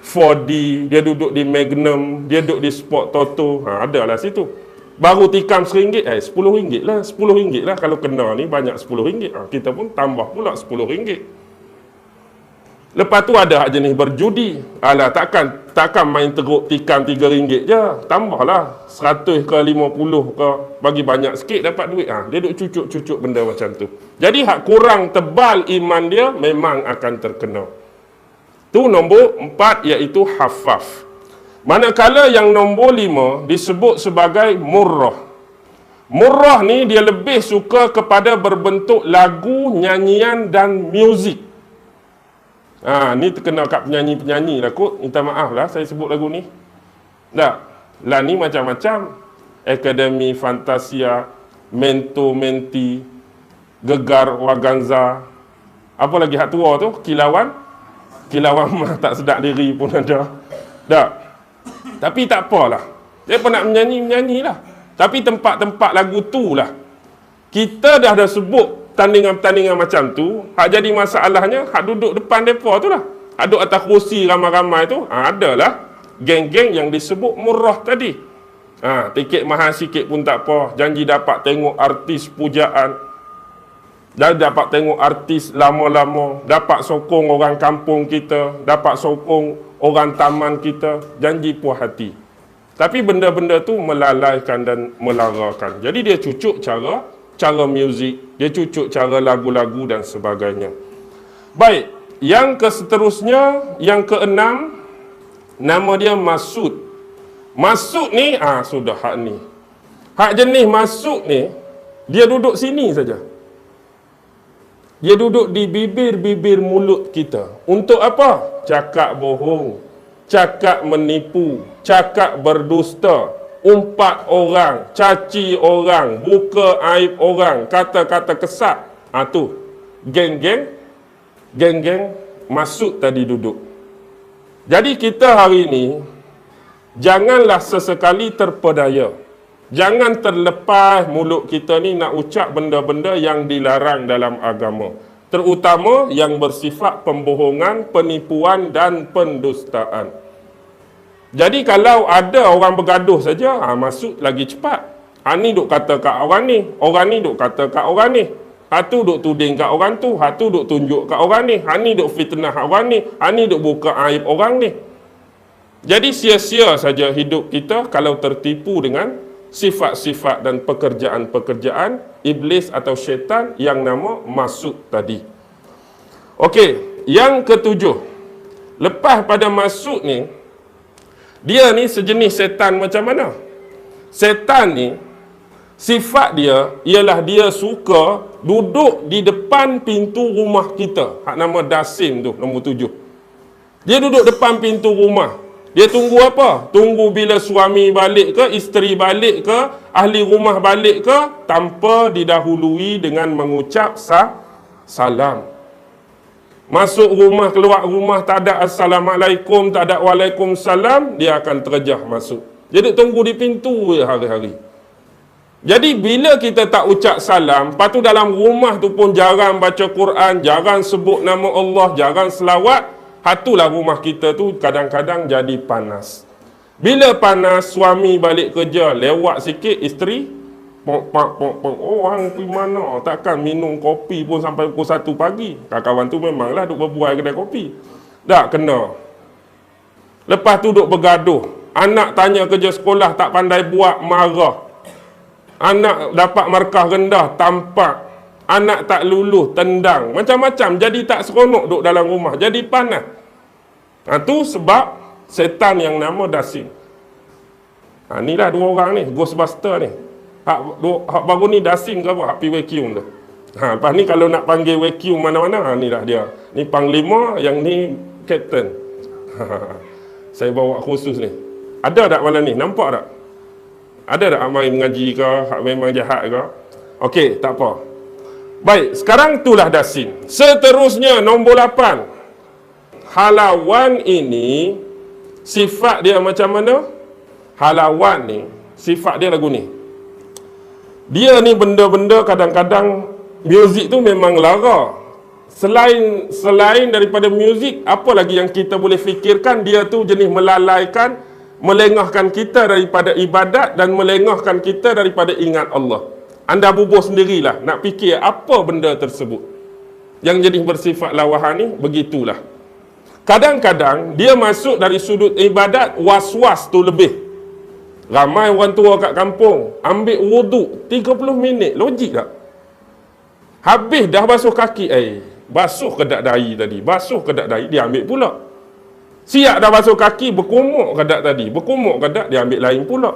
4D, dia duduk di Magnum, dia duduk di Sport Toto, adalah situ. Baru tikam RM1, RM10 lah, RM10 lah. Kalau kena ni banyak RM10. Kita pun tambah pula RM10. Lepas tu ada hak jenis berjudi. Alah, takkan main teruk tikam RM3 je. Tambahlah 100 ke 50 ke, bagi banyak sikit dapat duit. Dia duk cucuk-cucuk benda macam tu. Jadi hak kurang tebal iman dia memang akan terkena. Tu nombor 4, iaitu Hafaf. Manakala yang nombor 5 disebut sebagai Murrah. Murrah ni dia lebih suka kepada berbentuk lagu, nyanyian dan muzik. Ni terkena kat penyanyi-penyanyi lah kot. Minta maaf lah saya sebut lagu ni. Tak, lah ni macam-macam. Akademi Fantasia, Mento Menti, Gegar Waganza. Apa lagi hak tua tu? Kilauan mah tak sedap diri pun ada. Tak. Tapi tak apalah. Dia pun nak menyanyi lah. Tapi tempat-tempat lagu tu lah. Kita dah sebut tandingan-tandingan macam tu, hak jadi masalahnya, hak duduk depan mereka tu lah. Hak duduk atas kursi ramai-ramai tu, adalah geng-geng yang disebut Murrah tadi. Tiket mahal sikit pun tak apa, janji dapat tengok artis pujaan, dan dapat tengok artis lama-lama, dapat sokong orang kampung kita, dapat sokong orang taman kita, janji puas hati. Tapi benda-benda tu melalaikan dan melarakan. Jadi dia cucuk cara muzik, dia cucuk cara lagu-lagu dan sebagainya. Baik, yang seterusnya, yang keenam, nama dia Masud. Masud ni, sudah hak ni. Hak jenis Masud ni, dia duduk sini saja. Dia duduk di bibir-bibir mulut kita. Untuk apa? Cakap bohong, cakap menipu, cakap berdusta, umpat orang, caci orang, buka aib orang, kata-kata kesat. Tu geng-geng Masud tadi duduk. Jadi kita hari ini janganlah sesekali terpedaya. Jangan terlepas mulut kita ni nak ucap benda-benda yang dilarang dalam agama, terutama yang bersifat pembohongan, penipuan dan pendustaan. Jadi kalau ada orang bergaduh saja, masuk lagi cepat. Ni duk kata kat orang ni duk kata kat orang ni. Tu duk tuding kat orang tu, tu duk tunjuk kat orang ni duk fitnah orang ni duk buka aib orang ni. Jadi sia-sia saja hidup kita kalau tertipu dengan sifat-sifat dan pekerjaan-pekerjaan iblis atau syaitan yang nama masuk tadi. Okey, yang ketujuh. Lepas pada masuk ni, dia ni sejenis setan macam mana? Setan ni, sifat dia ialah dia suka duduk di depan pintu rumah kita. Hak nama dasim tu, nombor 7. Dia duduk depan pintu rumah. Dia tunggu apa? Tunggu bila suami balik ke, isteri balik ke, ahli rumah balik ke, tanpa didahului dengan mengucap salam. Masuk rumah, keluar rumah, tak ada assalamualaikum, tak ada waalaikumsalam, dia akan terjah masuk. Jadi tunggu di pintu je hari-hari. Jadi bila kita tak ucap salam, lepas tu dalam rumah tu pun jarang baca Quran, jarang sebut nama Allah, jarang selawat, hatulah rumah kita tu kadang-kadang jadi panas. Bila panas, suami balik kerja, lewat sikit, isteri orang pergi mana? Takkan minum kopi pun sampai pukul 1 pagi. Kawan-kawan tu memanglah duk berbual kedai kopi. Tak kena. Lepas tu duk bergaduh. Anak tanya kerja sekolah tak pandai buat, marah. Anak dapat markah rendah, tampak. Anak tak lulus, tendang. Macam-macam. Jadi tak seronok duduk dalam rumah. Jadi panas. Itu sebab setan yang nama dasim. Inilah dua orang ni. Ghostbuster ni. Hak baru ni dasim ke apa? Hak pergi vacuum tu. Lepas ni kalau nak panggil vacuum mana-mana, ni dah dia. Ni panglima, yang ni captain. Saya bawa khusus ni. Ada tak malam ni? Nampak tak? Ada tak main mengaji ke? Hak memang jahat ke? Okey, tak apa. Baik, sekarang itulah dasim. Seterusnya nombor 8. Halawan ini sifat dia macam mana? Halawan ni sifat dia lagu ni. Dia ni benda-benda kadang-kadang muzik tu memang lara. Selain daripada muzik, apa lagi yang kita boleh fikirkan? Dia tu jenis melalaikan, melengahkan kita daripada ibadat dan melengahkan kita daripada ingat Allah. Anda bubuh sendirilah nak fikir apa benda tersebut. Yang jadi bersifat lawahan ni, begitulah. Kadang-kadang dia masuk dari sudut ibadat, was-was tu lebih. Ramai orang tua kat kampung ambil wuduk 30 minit, logik tak? Habis dah basuh kaki, basuh kedak dahi tadi, basuh kedak dahi, dia ambil pula. Siap dah basuh kaki, berkumuk kedak tadi, berkumuk kedak, dia ambil lain pula.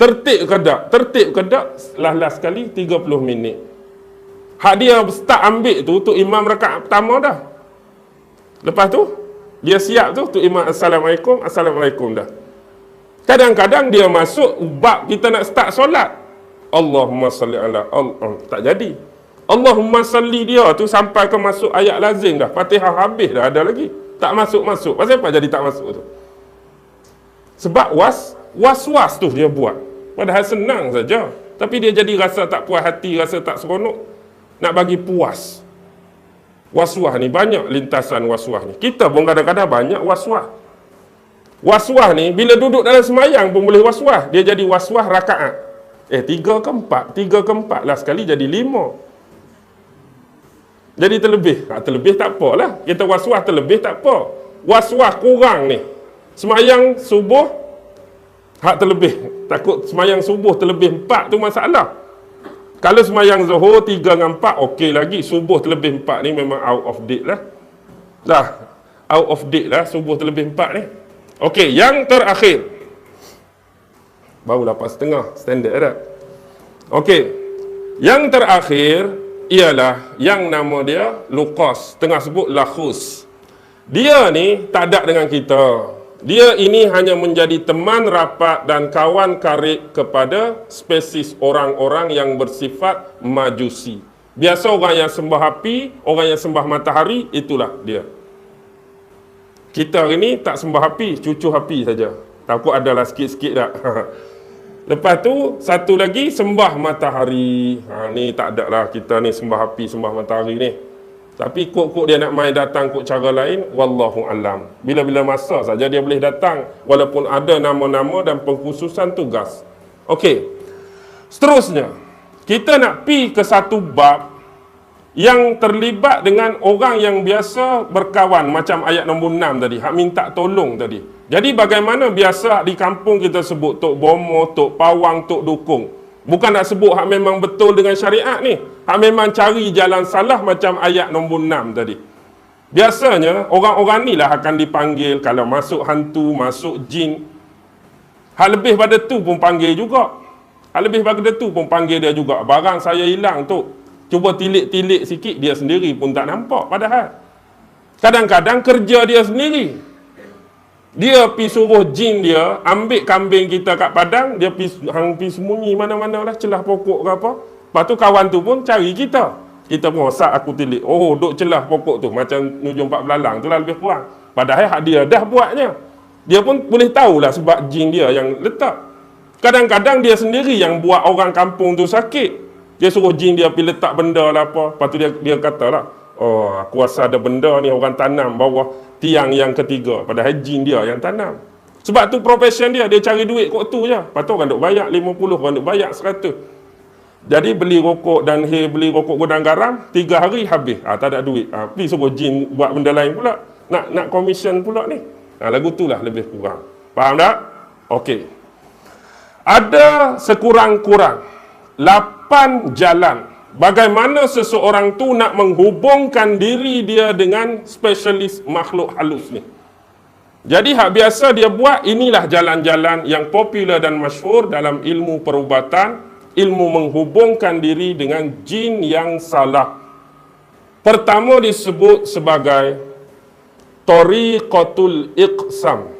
Tertib kedak, last sekali 30 minit. Hak dia start ambil tu imam rakaat pertama dah. Lepas tu, dia siap tu imam Assalamualaikum dah. Kadang-kadang dia masuk, bab kita nak start solat. Allahumma salli ala Allah. Tak jadi. Allahumma salli dia tu sampai ke masuk ayat lazim dah. Fatihah habis dah, ada lagi. Tak masuk-masuk. Pasal apa jadi tak masuk tu? Sebab was-was tu dia buat. Padahal senang saja. Tapi dia jadi rasa tak puas hati, rasa tak seronok. Nak bagi puas. Was-was ni, banyak lintasan was-was ni. Kita pun kadang-kadang banyak was-was. Was-was ni, bila duduk dalam semayang pun boleh was-was. Dia jadi was-was rakaat. 3 ke 4. 3 ke 4 lah sekali jadi 5. Jadi terlebih. Terlebih tak apa lah. Kita was-was terlebih tak apa. Was-was kurang ni. Semayang subuh, hak terlebih. Takut semayang subuh terlebih 4 tu masalah. Kalau semayang zuhur 3 dengan 4, okey lagi. Subuh terlebih 4 ni memang out of date lah. Out of date lah subuh terlebih 4 ni. Okey, yang terakhir. Baru 8.30, standard dah. Okey. Yang terakhir ialah yang nama dia luqas. Tengah sebut lakhus. Dia ni tak ada dengan kita. Dia ini hanya menjadi teman rapat dan kawan karib kepada spesies orang-orang yang bersifat majusi. Biasa orang yang sembah api, orang yang sembah matahari, itulah dia. Kita hari ni tak sembah api, cucu api saja. Takut adalah sikit-sikit tak. Lepas tu, satu lagi sembah matahari. Ni tak ada lah kita ni sembah api, sembah matahari ni. Tapi kok dia nak main datang kok cara lain, wallahu alam. Bila-bila masa saja dia boleh datang, walaupun ada nama-nama dan pengkhususan tugas. Okey. Seterusnya, kita nak pi ke satu bab yang terlibat dengan orang yang biasa berkawan, macam ayat nombor 6 tadi, hak minta tolong tadi. Jadi bagaimana biasa di kampung kita sebut Tok Bomo, Tok Pawang, Tok Dukung. Bukan nak sebut hak memang betul dengan syariat ni. Hak memang cari jalan salah macam ayat nombor 6 tadi. Biasanya orang-orang ni lah akan dipanggil kalau masuk hantu, masuk jin. Hak lebih pada tu pun panggil juga. Hak lebih pada tu pun panggil dia juga. Barang saya hilang tu. Cuba tilik-tilik sikit, dia sendiri pun tak nampak. Padahal kadang-kadang kerja dia sendiri. Dia pergi suruh jin dia ambil kambing kita kat padang, dia pergi sembunyi mana-mana lah, celah pokok ke apa. Lepas tu kawan tu pun cari kita. Kita pun rosak, aku tilik. Oh, duk celah pokok tu. Macam Nujum Pak Belalang tu lah lebih kurang. Padahal hak dia dah buatnya. Dia pun boleh tahulah sebab jin dia yang letak. Kadang-kadang dia sendiri yang buat orang kampung tu sakit. Dia suruh jin dia pergi letak benda lah apa. Lepas tu dia kata lah, oh, aku rasa ada benda ni orang tanam bawah tiang yang ketiga. Padahal jin dia yang tanam. Sebab tu profession dia cari duit kot tu je. Lepas tu orang duk bayar 50, orang duk bayar 100. Jadi beli rokok dan beli rokok gudang garam 3 hari habis. Tak ada duit. Pergi suruh jin buat benda lain pula. Nak commission pula ni. Lagu tu lah lebih kurang. Faham tak? Okey. Ada sekurang-kurang 8 jalan bagaimana seseorang tu nak menghubungkan diri dia dengan spesialis makhluk halus ni. Jadi hak biasa dia buat, inilah jalan-jalan yang popular dan masyhur dalam ilmu perubatan, ilmu menghubungkan diri dengan jin yang salah. Pertama disebut sebagai Tariqatul Iqsam.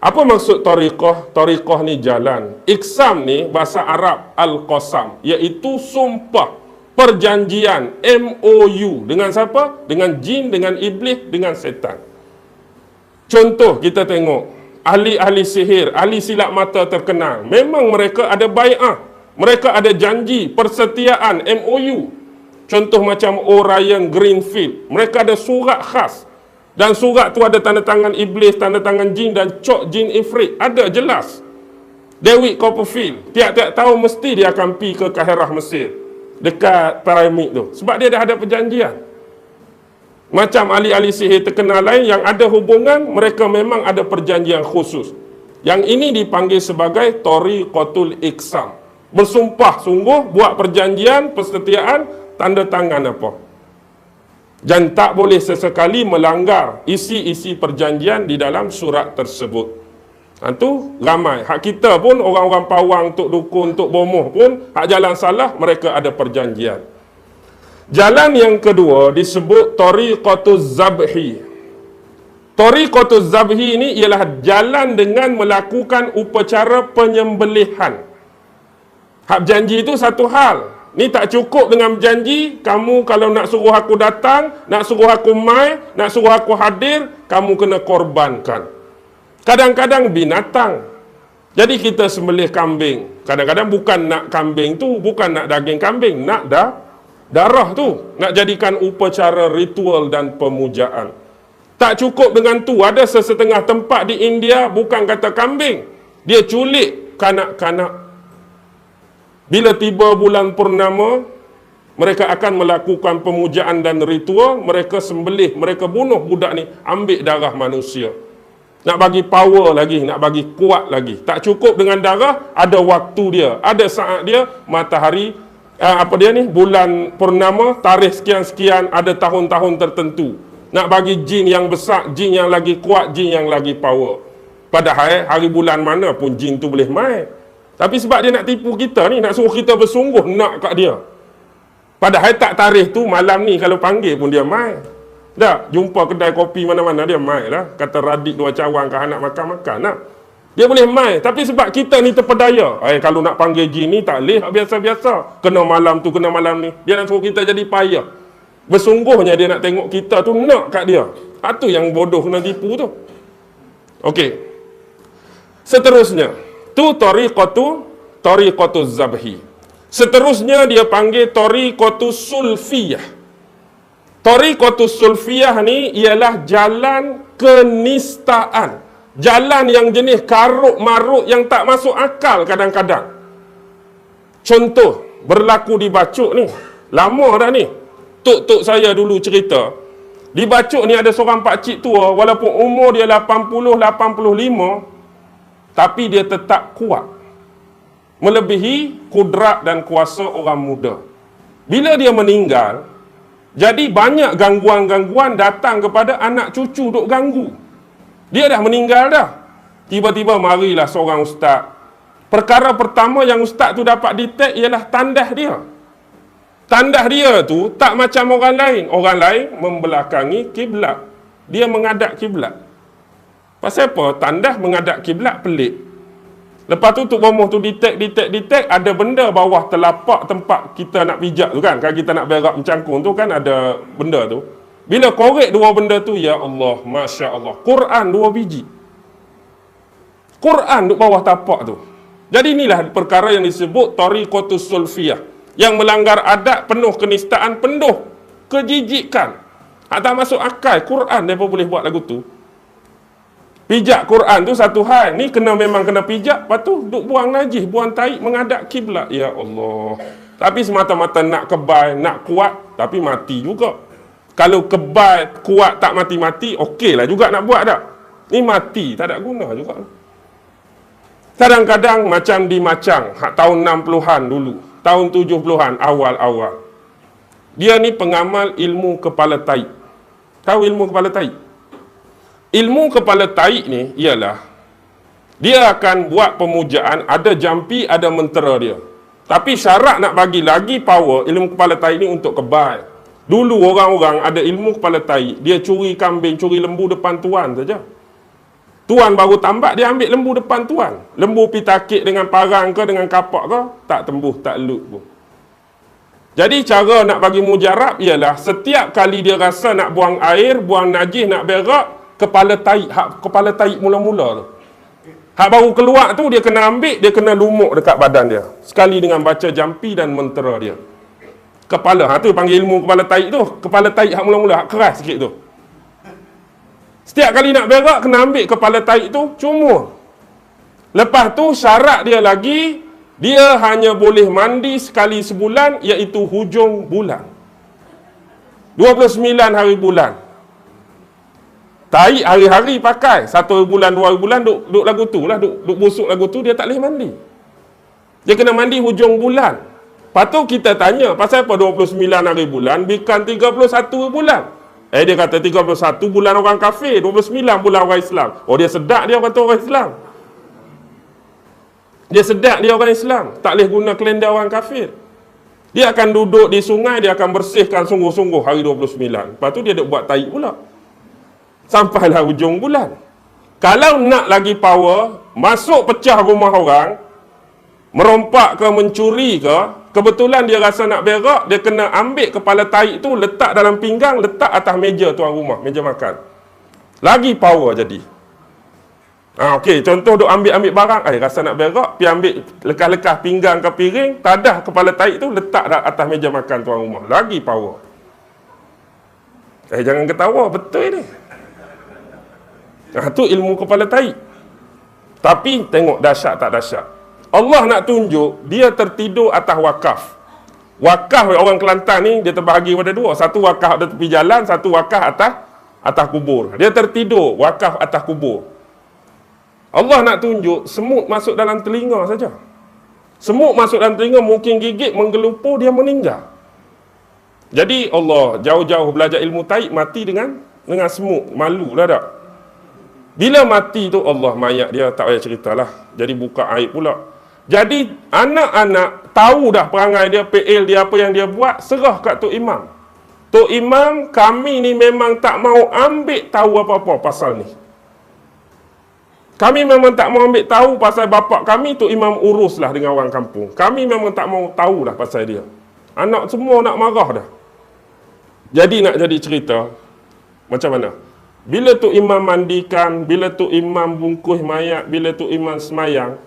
Apa maksud tariqah? Tariqah ni jalan. Iqsam ni bahasa Arab Al-Qasam, iaitu sumpah, perjanjian, MOU. Dengan siapa? Dengan jin, dengan iblis, dengan setan. Contoh kita tengok ahli-ahli sihir, ahli silap mata terkenal. Memang mereka ada bai'ah, mereka ada janji, persetiaan, MOU. Contoh macam Orion Greenfield, mereka ada surat khas. Dan surat tu ada tanda tangan iblis, tanda tangan jin dan cok jin ifrit. Ada jelas. David Copperfield, tiap-tiap tahun mesti dia akan pergi ke Kahirah Mesir, dekat piramid tu. Sebab dia dah ada perjanjian. Macam ahli-ahli sihir terkenal lain yang ada hubungan, mereka memang ada perjanjian khusus. Yang ini dipanggil sebagai Tariqatul Iqsam. Bersumpah sungguh, buat perjanjian, persetiaan, tanda tangan apa. Dan tak boleh sesekali melanggar isi-isi perjanjian di dalam surat tersebut. Itu ramai. Hak kita pun, orang-orang Pawang, Tok Dukun, Tok Bomoh pun, hak jalan salah, mereka ada perjanjian. Jalan yang kedua disebut Tariqatuz Zabhi. Tariqatuz Zabhi ini ialah jalan dengan melakukan upacara penyembelihan. Hak janji itu satu hal. Ni tak cukup dengan janji, kamu kalau nak suruh aku datang, nak suruh aku mai, nak suruh aku hadir, kamu kena korbankan. Kadang-kadang binatang. Jadi kita sembelih kambing. Kadang-kadang bukan nak kambing tu, bukan nak daging kambing, nak darah tu. Nak jadikan upacara ritual dan pemujaan. Tak cukup dengan tu, ada sesetengah tempat di India bukan kata kambing, dia culik kanak-kanak. Bila tiba bulan purnama, mereka akan melakukan pemujaan dan ritual. Mereka sembelih, mereka bunuh budak ni, ambil darah manusia. Nak bagi power lagi, nak bagi kuat lagi. Tak cukup dengan darah, ada waktu dia, ada saat dia, matahari, bulan purnama, tarikh sekian-sekian, ada tahun-tahun tertentu. Nak bagi jin yang besar, jin yang lagi kuat, jin yang lagi power. Padahal hari bulan mana pun jin tu boleh main. Tapi sebab dia nak tipu kita ni, nak suruh kita bersungguh nak kat dia. Padahal tak tarikh tu malam ni kalau panggil pun dia mai. Dah jumpa kedai kopi mana-mana dia mai lah. Kata Radik 2 cawang kah nak makan-makan lah. Dia boleh mai. Tapi sebab kita ni terpedaya. Kalau nak panggil jin ni tak boleh biasa-biasa. Kena malam tu, kena malam ni. Dia nak suruh kita jadi payah. Bersungguhnya dia nak tengok kita tu nak kat dia. Itu yang bodoh kena tipu tu. Okey. Seterusnya. Tu Tariqatuz Zabhi. Seterusnya dia panggil Tariqatus Sulfiyah. Tariqatus Sulfiyah ni ialah jalan kenistaan. Jalan yang jenis karuk-maruk yang tak masuk akal kadang-kadang. Contoh berlaku di Bacuk ni. Lama dah ni. Tok-tok saya dulu cerita. Di Bacok ni ada seorang pakcik tua, walaupun umur dia 80, 85, tapi dia tetap kuat. Melebihi kudrat dan kuasa orang muda. Bila dia meninggal, jadi banyak gangguan-gangguan datang kepada anak cucu duk ganggu. Dia dah meninggal dah. Tiba-tiba marilah seorang ustaz. Perkara pertama yang ustaz tu dapat detect ialah tandas dia. Tandas dia tu tak macam orang lain. Orang lain membelakangi kiblat. Dia menghadap kiblat. Pasal apa? Tandas menghadap kiblat pelik. Lepas tu bomoh tu detect, ada benda bawah telapak tempat kita nak pijak tu kan. Kalau kita nak berak mencangkung tu kan ada benda tu. Bila korek dua benda tu, ya Allah, Masya Allah, Quran 2 biji. Quran duk bawah tapak tu. Jadi inilah perkara yang disebut tariqatus sulfiyah. Yang melanggar adat, penuh kenistaan, penuh kejijikan. Tak masuk akal. Quran dia pun boleh buat lagu tu. Pijak Quran tu satu hal. Ni memang kena pijak. Lepas tu duk buang najis, buang taik menghadap kiblat. Ya Allah. Tapi semata-mata nak kebal, nak kuat, tapi mati juga. Kalau kebal, kuat, tak mati-mati, okey lah juga nak buat tak? Ni mati, tak ada guna juga. Kadang-kadang macam di Macang, tahun 60-an dulu. Tahun 70-an, awal-awal. Dia ni pengamal ilmu kepala taik. Tahu ilmu kepala taik? Ilmu kepala taik ni ialah dia akan buat pemujaan, ada jampi, ada mentera dia. Tapi syarat nak bagi lagi power ilmu kepala taik ni untuk kebal. Dulu orang-orang ada ilmu kepala taik, dia curi kambing, curi lembu depan tuan saja. Tuan baru tambak, dia ambil lembu depan tuan. Lembu pi takik dengan parang ke, dengan kapak ke, tak tembus, tak lut pun. Jadi cara nak bagi mujarab ialah setiap kali dia rasa nak buang air, buang najis, nak berak, kepala taik mula-mula tu. Hak baru keluar tu dia kena ambil, dia kena lumuk dekat badan dia. Sekali dengan baca jampi dan mentera dia. Kepala, tu panggil ilmu kepala taik tu. Kepala taik hak mula-mula, hak keras sikit tu. Setiap kali nak berak, kena ambil kepala taik tu, cumur. Lepas tu syarat dia lagi, dia hanya boleh mandi sekali sebulan, iaitu hujung bulan. 29 hari bulan. Taik hari-hari pakai. 1 bulan, 2 bulan, duk lagu tu lah. Duk busuk lagu tu, dia tak boleh mandi. Dia kena mandi hujung bulan. Lepas tu kita tanya, pasal apa 29 hari bulan, bukan 31 bulan? Dia kata 31 bulan orang kafir, 29 bulan orang Islam. Oh, dia sedak dia kata orang Islam. Dia sedak dia orang Islam. Tak boleh guna kalender orang kafir. Dia akan duduk di sungai, dia akan bersihkan sungguh-sungguh hari 29. Lepas tu dia duk buat taik pula. Sampailah hujung bulan. Kalau nak lagi power, masuk pecah rumah orang, merompak ke, mencuri ke, kebetulan dia rasa nak berak, dia kena ambil kepala taik tu, letak dalam pinggang, letak atas meja tuan rumah, meja makan. Lagi power jadi. Okey, contoh duk ambil barang, rasa nak berak, pergi ambil lekas-lekas pinggang ke piring, tadah kepala taik tu, letak atas meja makan tuan rumah. Lagi power. Jangan ketawa, betul ni. Tu ilmu kepala taik. Tapi tengok dahsyat tak dahsyat. Allah nak tunjuk dia tertidur atas wakaf. Wakaf orang Kelantan ni dia terbahagi pada dua. Satu wakaf ada tepi jalan, satu wakaf atas kubur. Dia tertidur wakaf atas kubur. Allah nak tunjuk semut masuk dalam telinga saja. Semut masuk dalam telinga, mungkin gigit, menggelupur, dia meninggal. Jadi Allah jauh-jauh belajar ilmu taik, mati dengan semut. Malu lah tak? Bila mati tu Allah mayat dia tak payah ceritalah. Jadi buka aib pula. Jadi anak-anak tahu dah perangai dia, PL dia, apa yang dia buat, serah kat Tok Imam. Tok Imam, kami ni memang tak mau ambil tahu apa-apa pasal ni. Kami memang tak mau ambil tahu pasal bapak kami, Tok Imam uruslah dengan orang kampung. Kami memang tak mau tahulah pasal dia. Anak semua nak marah dah. Jadi nak jadi cerita, macam mana? Bila Tok Imam mandikan, bila Tok Imam bungkus mayat, bila Tok Imam semayang,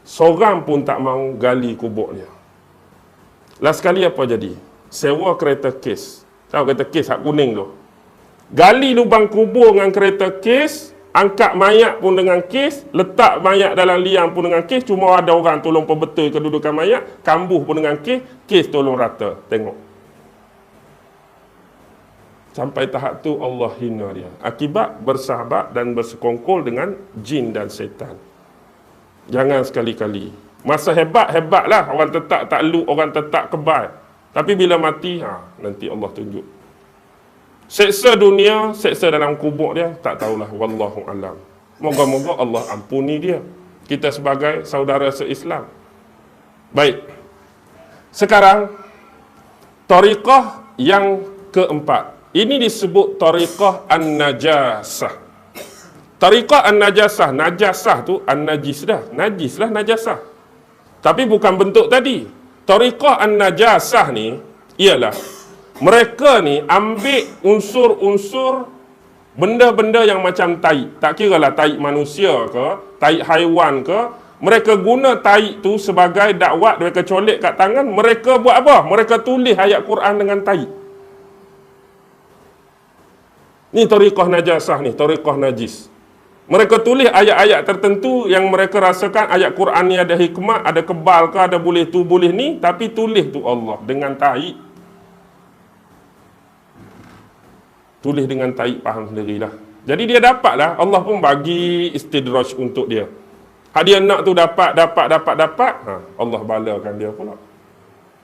seorang pun tak mahu gali kubur dia. Last sekali apa jadi? Sewa kereta kes. Tahu kereta kes hak kuning tu. Gali lubang kubur dengan kereta kes, angkat mayat pun dengan kes, letak mayat dalam liang pun dengan kes, cuma ada orang tolong perbetul kedudukan mayat, kambuh pun dengan kes tolong rata. Tengok. Sampai tahap tu Allah hina dia. Akibat bersahabat dan bersekongkol dengan jin dan setan. Jangan sekali-kali. Masa hebat-hebatlah orang tetap takluk, orang tetap kebal. Tapi bila mati, nanti Allah tunjuk. Seksa dunia, seksa dalam kubur dia, tak tahulah. Wallahu alam. Moga-moga Allah ampuni dia. Kita sebagai saudara se-Islam. Baik. Sekarang, tariqah yang keempat. Ini disebut tariqah an-najasah. Tariqah an-najasah. Najasah tu an-najis dah. Najis lah najasah. Tapi bukan bentuk tadi. Tariqah an-najasah ni ialah mereka ni ambil unsur-unsur benda-benda yang macam taik. Tak kira lah taik manusia ke, taik haiwan ke. Mereka guna taik tu sebagai dakwat, mereka colek kat tangan. Mereka buat apa? Mereka tulis ayat Quran dengan taik. Ni tariqah najasah ni, tariqah najis. Mereka tulis ayat-ayat tertentu yang mereka rasakan ayat Quran ni ada hikmah, ada kebal ke, ada boleh tu, boleh ni. Tapi tulis tu Allah dengan taik. Tulis dengan taik, faham sendirilah. Jadi dia dapatlah, Allah pun bagi istidraj untuk dia. Hak dia nak tu dapat. Allah balakan dia pula.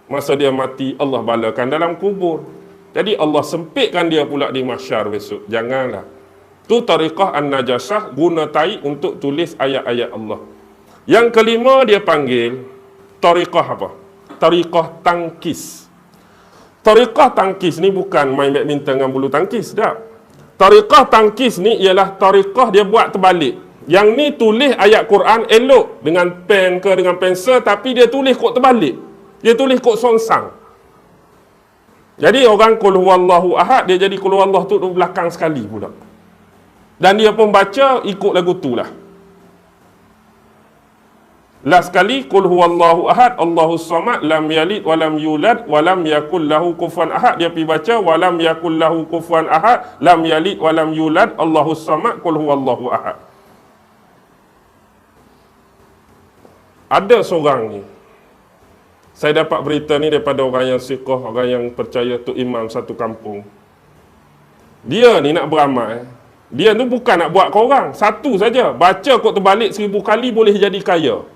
Masa dia mati, Allah balakan dalam kubur. Jadi Allah sempitkan dia pula di mahsyar besok. Janganlah. Tu tariqah an-najasah, guna taik untuk tulis ayat-ayat Allah. Yang kelima dia panggil tariqah apa? Tariqah tangkis. Tariqah tangkis ni bukan main badminton dengan bulu tangkis, tak. Tariqah tangkis ni ialah tariqah dia buat terbalik. Yang ni tulis ayat Quran elok dengan pen ke dengan pensel, tapi dia tulis kod terbalik. Dia tulis kod songsang. Jadi orang qul huwallahu ahad, dia jadi qul huwallahu tu belakang sekali pula. Dan dia pun baca ikut lagu tu lah. Last sekali qul huwallahu ahad Allahus samad lam yalid walam yulad walam yakul lahu kufuwan ahad. Dia pergi baca walam yakul lahu kufuwan ahad lam yalid walam yulad Allahus samad qul huwallahu ahad. Ada seorang ni, saya dapat berita ni daripada orang yang siqah, orang yang percaya tu imam satu kampung. Dia ni nak beramal, dia tu bukan nak buat ke orang, satu saja. Baca kod terbalik 1000 kali boleh jadi kaya.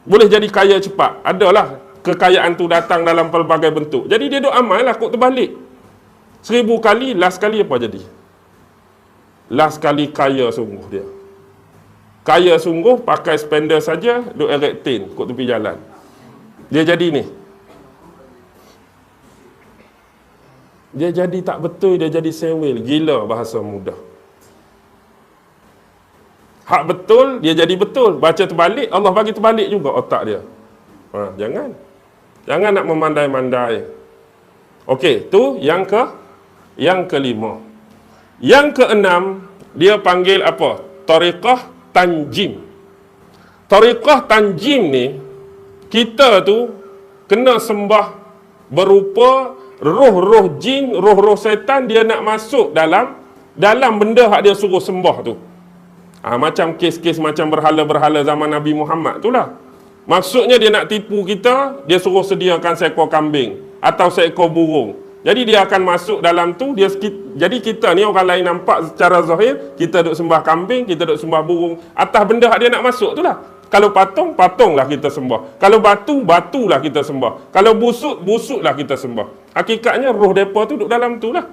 Boleh jadi kaya cepat. Adalah kekayaan tu datang dalam pelbagai bentuk. Jadi dia duk amal lah kod terbalik 1000 kali, last kali apa jadi? Last kali kaya sungguh dia. Kaya sungguh, pakai spender saja, duk erectin kod tepi jalan. Dia jadi ni. Dia jadi tak betul, dia jadi sewil. Gila bahasa mudah. Hak betul, dia jadi betul. Baca terbalik, Allah bagi terbalik juga otak dia. Jangan. Jangan nak memandai-mandai. Okey, tu yang kelima. Yang keenam, dia panggil apa? Tariqah tanjim. Tariqah tanjim ni, kita tu kena sembah berupa roh-roh jin, roh-roh setan, dia nak masuk dalam benda hak dia suruh sembah tu. Macam kes-kes macam berhala-berhala zaman Nabi Muhammad tu lah. Maksudnya dia nak tipu kita, dia suruh sediakan seekor kambing atau seekor burung. Jadi dia akan masuk dalam tu. Jadi kita ni orang lain nampak secara zahir, kita duk sembah kambing, kita duk sembah burung atas benda hak dia nak masuk tu lah. Kalau patung, patunglah kita sembah. Kalau batu, batulah kita sembah. Kalau busuk, busuklah kita sembah. Hakikatnya roh depa tu duduk dalam tu lah.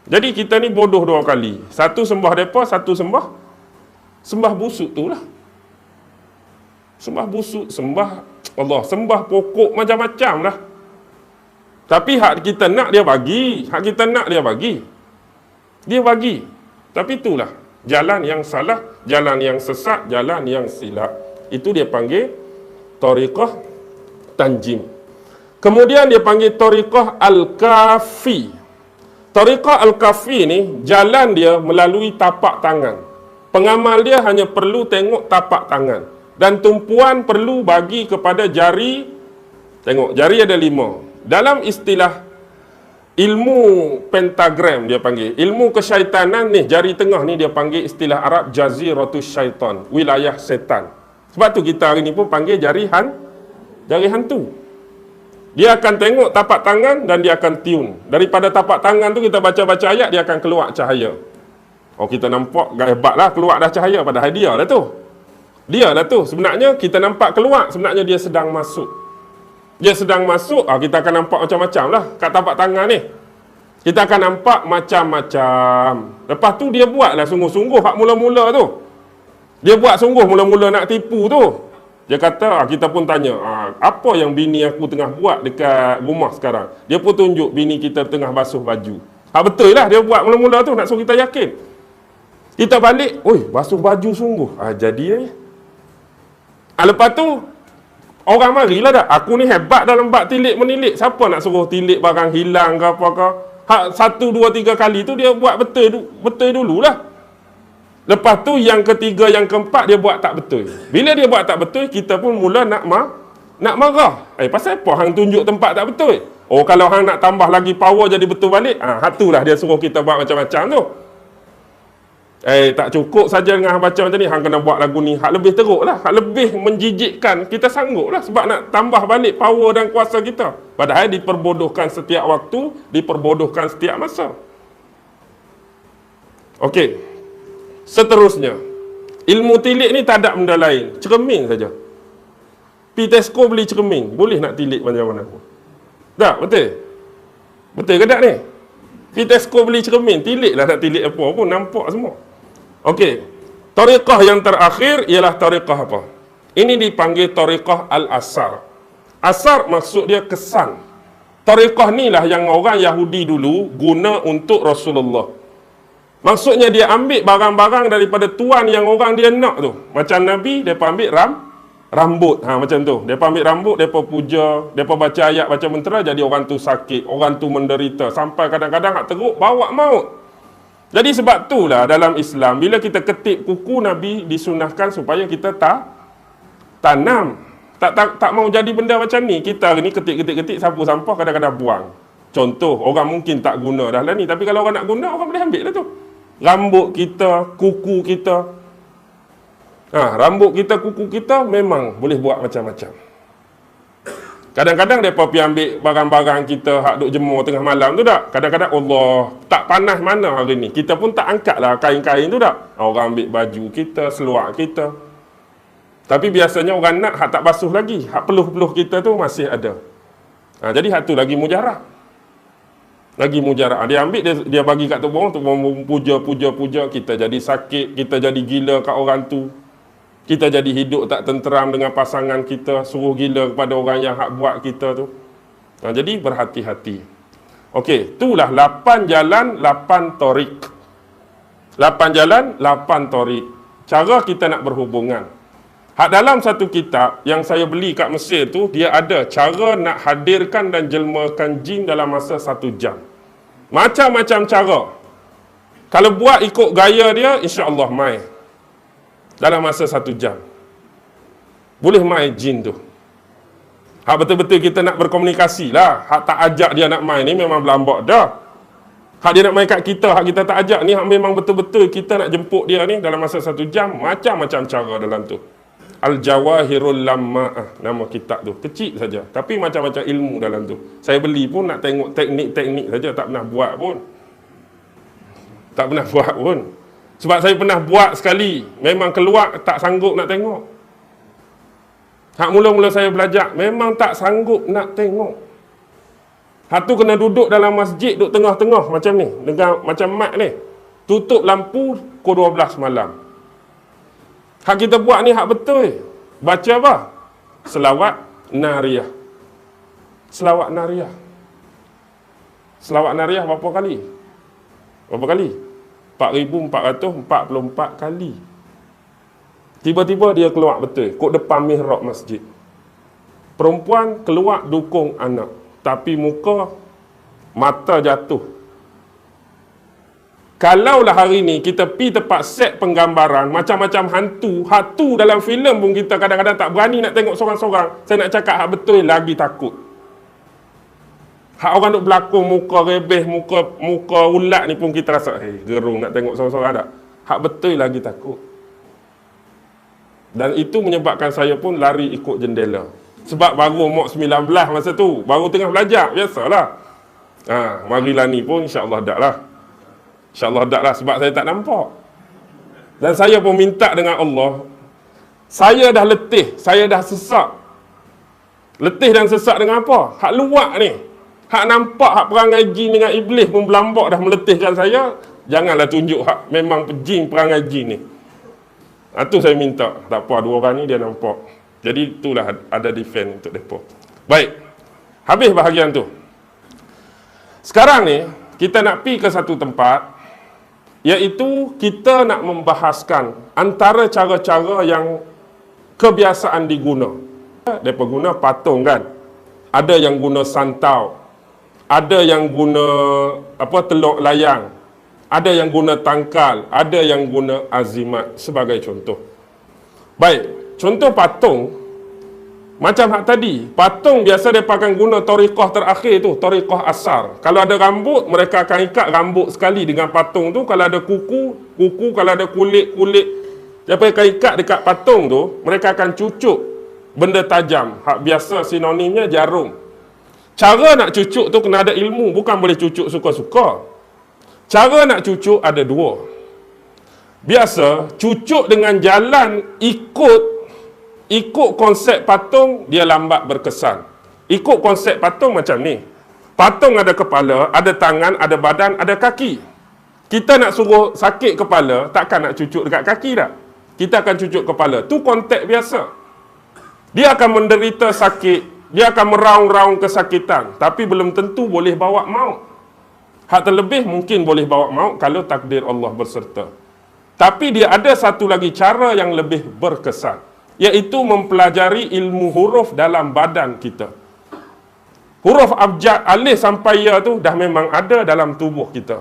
Jadi kita ni bodoh dua kali. Satu sembah depa, satu sembah busuk tu lah. Sembah busuk, sembah Allah, sembah pokok macam-macam lah. Tapi hak kita nak dia bagi. Hak kita nak dia bagi. Dia bagi. Tapi itulah jalan yang salah, jalan yang sesat, jalan yang silap. Itu dia panggil tariqah tanjim. Kemudian dia panggil tariqah al-kafi. Tariqah al-kafi ni, jalan dia melalui tapak tangan. Pengamal dia hanya perlu tengok tapak tangan. Dan tumpuan perlu bagi kepada jari. Tengok, jari ada 5. Dalam istilah ilmu pentagram dia panggil, ilmu kesyaitanan ni, jari tengah ni dia panggil istilah Arab jaziratus syaitan, wilayah setan. Sebab tu kita hari ni pun panggil jari hantu. Dia akan tengok tapak tangan dan dia akan tiun. Daripada tapak tangan tu kita baca-baca ayat, dia akan keluar cahaya. Oh, kita nampak hebat lah, keluar dah cahaya. Padahal dia lah tu. Dia lah tu. Sebenarnya kita nampak keluar, sebenarnya dia sedang masuk. Dia sedang masuk, kita akan nampak macam-macam lah kat tapak tangan ni. Kita akan nampak macam-macam. Lepas tu dia buat lah sungguh-sungguh hak mula-mula tu. Dia buat sungguh mula-mula nak tipu tu. Dia kata, kita pun tanya, apa yang bini aku tengah buat dekat rumah sekarang? Dia pun tunjuk bini kita tengah basuh baju. Betul lah dia buat mula-mula tu, nak suruh kita yakin. Kita balik, oi, basuh baju sungguh. Jadi lepas tu, orang marilah dah. Aku ni hebat dalam bab tilik menilik. Siapa nak suruh tilik barang hilang ke apa ke? 1, 2, 3 kali tu dia buat betul dululah. Lepas tu yang ketiga, yang keempat dia buat tak betul. Bila dia buat tak betul, kita pun mula nak marah. Pasal apa hang tunjuk tempat tak betul? Oh, kalau hang nak tambah lagi power jadi betul balik, itulah dia suruh kita buat macam-macam tu. Tak cukup saja dengan hang baca macam ni, hang kena buat lagu ni hak lebih teruk lah, hak lebih menjijikkan. Kita sanggup lah sebab nak tambah balik power dan kuasa kita. Padahal diperbodohkan setiap waktu, diperbodohkan setiap masa. Okey. Seterusnya, ilmu tilik ni tak ada benda lain, cermin saja. Pi Tesco beli cermin, boleh nak tilik macam mana pun. Tak, betul? Betul ke tak ni? Pi Tesco beli cermin, tilik lah, nak tilik apa pun, nampak semua. Okey. Tariqah yang terakhir ialah tariqah apa? Ini dipanggil tariqah al-asar. Asar maksud dia kesan. Tariqah ni lah yang orang Yahudi dulu guna untuk Rasulullah. Maksudnya dia ambil barang-barang daripada tuan yang orang dia nak tu. Macam Nabi, mereka ambil rambut. Macam tu. Mereka ambil rambut, mereka puja, mereka baca ayat, baca mentera, jadi orang tu sakit, orang tu menderita. Sampai kadang-kadang hak teruk, bawa maut. Jadi sebab itulah dalam Islam, bila kita ketip kuku, Nabi disunahkan supaya kita tanam. Tak mau jadi benda macam ni. Kita hari ni ketik-ketik, sampah-sampah, kadang-kadang buang. Contoh, orang mungkin tak guna dah lah ni. Tapi kalau orang nak guna, orang boleh ambil lah tu. Rambut kita, kuku kita. Rambut kita, kuku kita memang boleh buat macam-macam. Kadang-kadang mereka pergi ambil barang-barang kita hak duk jemur tengah malam tu tak. Kadang-kadang Allah, tak panas mana hari ni. Kita pun tak angkat lah kain-kain tu tak. Orang ambil baju kita, seluar kita. Tapi biasanya orang nak hak tak basuh lagi. Hak peluh-peluh kita tu masih ada. Jadi hak tu lagi mujarab. Dia ambil, dia bagi kat tu orang puja, kita jadi sakit, kita jadi gila kat orang tu. Kita jadi hidup tak tenteram dengan pasangan kita, suruh gila kepada orang yang hak buat kita tu. Jadi berhati-hati. Okey, itulah 8 jalan, 8 tariq. 8 jalan, 8 tariq. Cara kita nak berhubungan. Hak dalam satu kitab yang saya beli kat Mesir tu, dia ada cara nak hadirkan dan jelmakan jin dalam masa 1 jam. Macam-macam cara. Kalau buat ikut gaya dia, insya-Allah mai dalam masa 1 jam. Boleh mai jin tu. Hak betul-betul kita nak berkomunikasi lah. Hak tak ajak dia nak mai ni memang berlambak dah. Hak dia nak mai kat kita, hak kita tak ajak ni, hak memang betul-betul kita nak jemput dia ni dalam masa 1 jam. Macam-macam cara dalam tu. Al-Jawahirul Lamma'ah, nama kitab tu. Kecil saja, tapi macam-macam ilmu dalam tu. Saya beli pun nak tengok teknik-teknik saja, tak pernah buat pun. Sebab saya pernah buat sekali, memang keluar tak sanggup nak tengok. Hak mula-mula saya belajar, memang tak sanggup nak tengok. Hak tu kena duduk dalam masjid, duduk tengah-tengah macam ni, dengan macam mat ni. Tutup lampu pukul 12 malam. Hak kita buat ni hak betul. Baca apa? Selawat Nariyah. Selawat Nariyah. Selawat Nariyah berapa kali? 4,444 kali. Tiba-tiba dia keluar betul, kod depan mihrab masjid. Perempuan keluar dukung anak, tapi muka, mata jatuh. Kalaulah hari ni kita pi tempat set penggambaran macam-macam hantu dalam filem pun kita kadang-kadang tak berani nak tengok seorang-seorang. Saya nak cakap hak betul lagi takut. Hak orang duk berlakon muka rebeh, muka ulat ni pun kita rasa gerung nak tengok seorang-seorang tak. Hak betul lagi takut. Dan itu menyebabkan saya pun lari ikut jendela. Sebab baru umur 19 masa tu, baru tengah belajar, biasalah. Marilah ni pun insya-Allah dak lah. InsyaAllah dak lah sebab saya tak nampak. Dan saya pun minta dengan Allah, saya dah letih, saya dah sesak. Letih dan sesak dengan apa? Hak luak ni. Hak nampak hak perangai jin dengan iblis pun berlambak dah meletihkan saya. Janganlah tunjuk hak memang jin perangai jin ni. Itu saya minta. Tak apa, dua orang ni dia nampak. Jadi itulah ada defend untuk mereka. Baik. Habis bahagian tu. Sekarang ni kita nak pergi ke satu tempat, iaitu kita nak membahaskan antara cara-cara yang kebiasaan diguna. Mereka guna patung kan. Ada yang guna santau. Ada yang guna teluk layang. Ada yang guna tangkal. Ada yang guna azimat sebagai contoh. Baik, contoh patung. Macam hak tadi, patung biasa mereka akan guna tariqah terakhir tu, tariqah asar. Kalau ada rambut, mereka akan ikat rambut sekali dengan patung tu. Kalau ada kuku, kalau ada kulit, mereka akan ikat dekat patung tu. Mereka akan cucuk benda tajam. Hak biasa sinonimnya jarum. Cara nak cucuk tu kena ada ilmu, bukan boleh cucuk suka-suka. Cara nak cucuk ada dua. Biasa, cucuk dengan jalan ikut konsep patung, dia lambat berkesan. Ikut konsep patung macam ni. Patung ada kepala, ada tangan, ada badan, ada kaki. Kita nak suruh sakit kepala, takkan nak cucuk dekat kaki tak? Kita akan cucuk kepala. Tu konteks biasa. Dia akan menderita sakit, dia akan meraung-raung kesakitan, tapi belum tentu boleh bawa maut. Hak terlebih mungkin boleh bawa maut kalau takdir Allah berserta. Tapi dia ada satu lagi cara yang lebih berkesan, iaitu mempelajari ilmu huruf dalam badan kita. Huruf abjad, alif sampai ya tu dah memang ada dalam tubuh kita.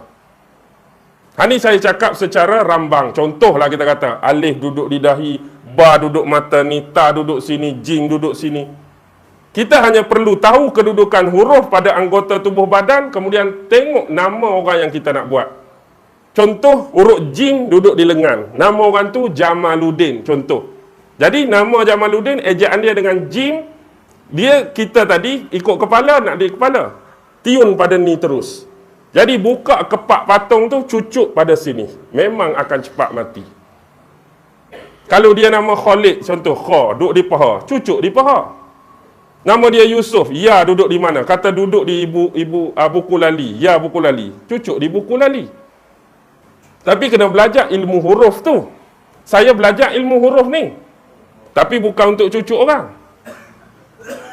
Ini saya cakap secara rambang. Contohlah kita kata, alif duduk di dahi, ba duduk mata ni, ta duduk sini, jing duduk sini. Kita hanya perlu tahu kedudukan huruf pada anggota tubuh badan, kemudian tengok nama orang yang kita nak buat. Contoh, huruf jim duduk di lengan. Nama orang tu Jamaluddin, contoh. Jadi nama Jamaluddin, ejaan dia dengan jim, kita tadi ikut kepala, nak di kepala. Tiun pada ni terus. Jadi buka kepak patung tu, cucuk pada sini. Memang akan cepat mati. Kalau dia nama Khalid, contoh, Kha, duduk di paha, cucuk di paha. Nama dia Yusuf, ya duduk di mana? Kata duduk di buku lali, ya buku lali. Cucuk di buku lali. Tapi kena belajar ilmu huruf tu. Saya belajar ilmu huruf ni. Tapi bukan untuk cucuk orang.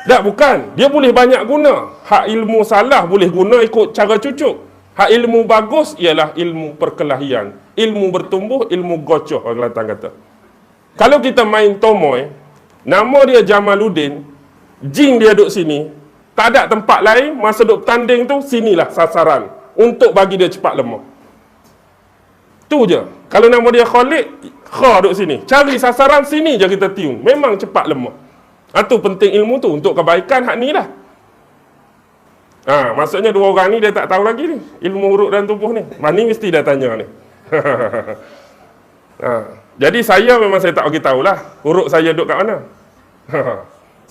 Tak, bukan. Dia boleh banyak guna. Hak ilmu salah boleh guna ikut cara cucuk. Hak ilmu bagus ialah ilmu perkelahian. Ilmu bertumbuh, ilmu gocoh, orang Kelantan kata. Kalau kita main tomoy, nama dia Jamaluddin, jing dia duduk sini, tak ada tempat lain, masa duduk tanding tu, sinilah sasaran. Untuk bagi dia cepat lemah. Tu je. Kalau nama dia Khalid, Kha duduk sini. Cari sasaran sini je kita tiun. Memang cepat lemah. Itu penting ilmu tu. Untuk kebaikan hak ni lah. Maksudnya dua orang ni dia tak tahu lagi ni. Ilmu huruf dan tubuh ni. Ni mesti dah tanya ni. Jadi saya memang saya tak bagi tahu lah. Huruf saya duduk kat mana.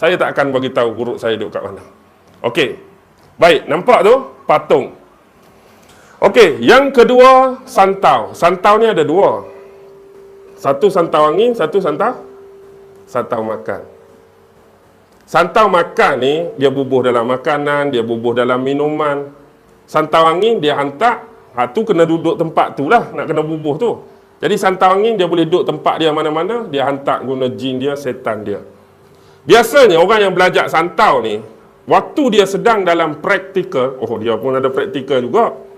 Saya tak akan bagi tahu huruf saya duduk kat mana. Okey. Baik, nampak tu? Patung. Okey, yang kedua, santau. Santau ni ada dua. Satu santau angin, satu santau makan. Santau makan ni, dia bubuh dalam makanan, dia bubuh dalam minuman. Santau angin, dia hantar, tu kena duduk tempat tu lah, nak kena bubuh tu. Jadi santau angin, dia boleh duduk tempat dia mana-mana, dia hantar guna jin dia, setan dia. Biasanya, orang yang belajar santau ni, waktu dia sedang dalam praktikal, dia pun ada praktikal juga.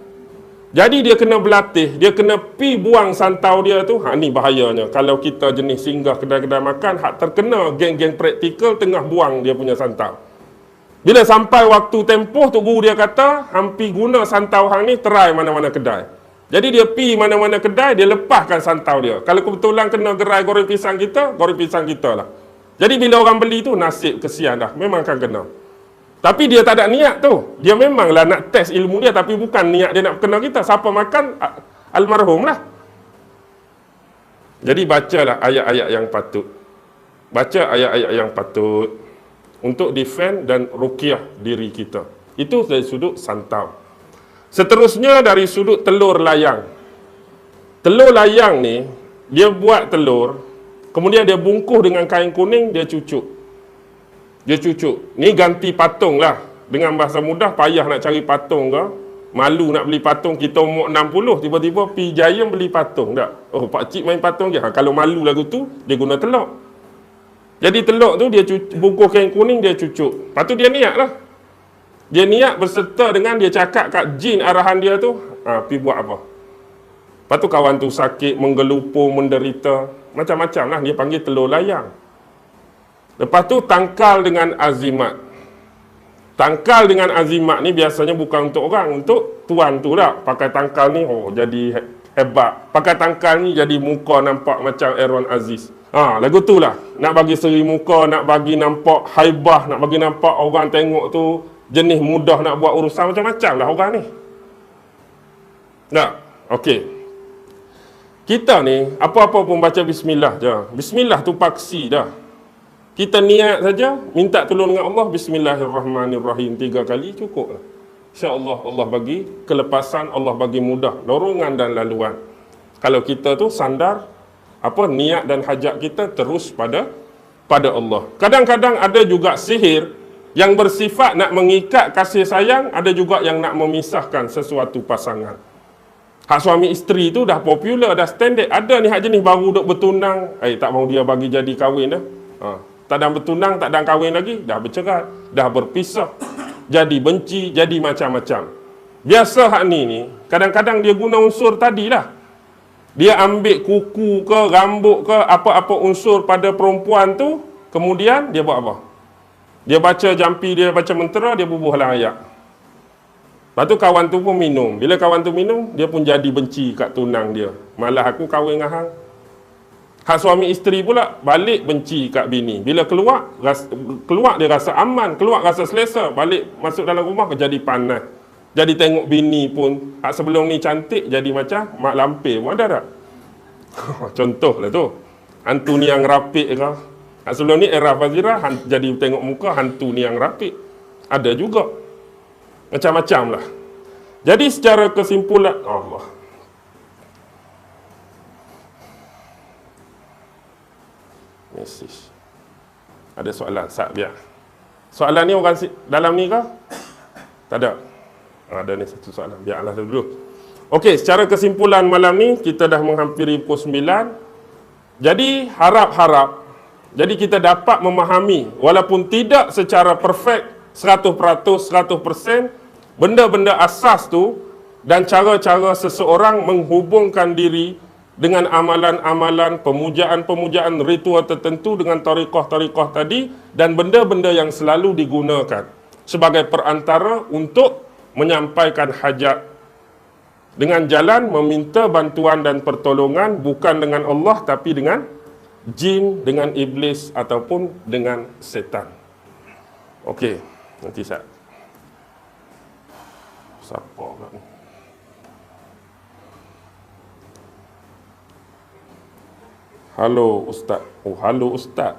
Jadi dia kena berlatih, dia kena pi buang santau dia tu. Ni bahayanya. Kalau kita jenis singgah kedai-kedai makan, hak terkena geng-geng praktikal tengah buang dia punya santau. Bila sampai waktu tempoh tu, guru dia kata, hampir guna santau hang ni, try mana-mana kedai. Jadi dia pi mana-mana kedai, dia lepaskan santau dia. Kalau kebetulan kena gerai goreng pisang kita lah. Jadi bila orang beli tu, nasib kesian dah. Memang akan kena. Tapi dia tak ada niat tu. Dia memanglah nak test ilmu dia, tapi bukan niat dia nak kena kita. Siapa makan, almarhum lah. Jadi bacalah ayat-ayat yang patut. Baca ayat-ayat yang patut. untuk defend dan ruqyah diri kita. Itu dari sudut santau. Seterusnya dari sudut telur layang. Telur layang ni, dia buat telur, kemudian dia bungkus dengan kain kuning, dia cucuk. Dia cucuk. Ni ganti patung lah. Dengan bahasa mudah, payah nak cari patung ke, malu nak beli patung, kita umur 60, tiba-tiba pergi Giant beli patung. Tak? Oh, pakcik main patung je. Kalau malu lagu tu, dia guna telur. Jadi telur tu, dia bungkus kain kuning, dia cucuk. Lepas tu dia niat lah. Dia niat berserta dengan dia cakap kat jin arahan dia tu, pergi buat apa. Lepas tu kawan tu sakit, menggelupur, menderita. Macam-macam lah, dia panggil telur layang. Lepas tu tangkal dengan azimat. Tangkal dengan azimat ni biasanya bukan untuk orang, untuk tuan tu lah. Pakai tangkal ni, oh jadi hebat. Pakai tangkal ni jadi muka nampak macam Aaron Aziz. Lagu tu lah. Nak bagi seri muka, nak bagi nampak haibah, nak bagi nampak orang tengok tu jenis mudah nak buat urusan, macam-macam lah orang ni. Tak? Okey. Kita ni, apa-apa pun baca bismillah je. Bismillah tu paksi dah. Kita niat saja, minta tolong dengan Allah, bismillahirrahmanirrahim 3 kali cukup lah. InsyaAllah Allah bagi kelepasan, Allah bagi mudah, dorongan dan laluan. Kalau kita tu sandar, niat dan hajat kita terus pada Allah. Kadang-kadang ada juga sihir yang bersifat nak mengikat kasih sayang, ada juga yang nak memisahkan sesuatu pasangan. Hak suami isteri tu dah popular, dah standard. Ada ni hak jenis baru duk bertunang, tak mahu dia bagi jadi kahwin dah. Tak ada bertunang, tak ada kahwin lagi, dah bercerai, dah berpisah, jadi benci, jadi macam-macam. Biasa hak ni kadang-kadang dia guna unsur tadilah. Dia ambil kuku ke, rambut ke, apa-apa unsur pada perempuan tu, kemudian dia buat apa? Dia baca jampi, dia baca mentera, dia bubuhlah ayat. Lepas tu kawan tu pun minum. Bila kawan tu minum, dia pun jadi benci kat tunang dia. Malah aku kahwin dengan hang. Hak suami isteri pula balik benci kat bini. Bila keluar dia rasa aman, keluar rasa selesa, balik masuk dalam rumah jadi panas. Jadi tengok bini pun hak sebelum ni cantik jadi macam mak lampir pun ada tak? Contoh lah tu. Hantu ni yang rapik ke. Hak sebelum ni era Fazira jadi tengok muka hantu ni yang rapik. Ada juga. Macam-macam lah. Jadi secara kesimpulan Allah. Mesej. Ada soalan? Biar. Soalan ni orang dalam ni ke? Tak ada. Ada ni satu soalan. Biarlah dulu. Okey, secara kesimpulan malam ni kita dah menghampiri pukul 9. Jadi harap-harap jadi kita dapat memahami walaupun tidak secara perfect 100%, 100% benda-benda asas tu dan cara-cara seseorang menghubungkan diri dengan amalan-amalan, pemujaan-pemujaan ritual tertentu dengan tariqah-tariqah tadi dan benda-benda yang selalu digunakan sebagai perantara untuk menyampaikan hajat dengan jalan meminta bantuan dan pertolongan bukan dengan Allah tapi dengan jin, dengan iblis ataupun dengan setan. Okey, nanti saya siapa pula ni? Halo Ustaz. Oh, halo Ustaz.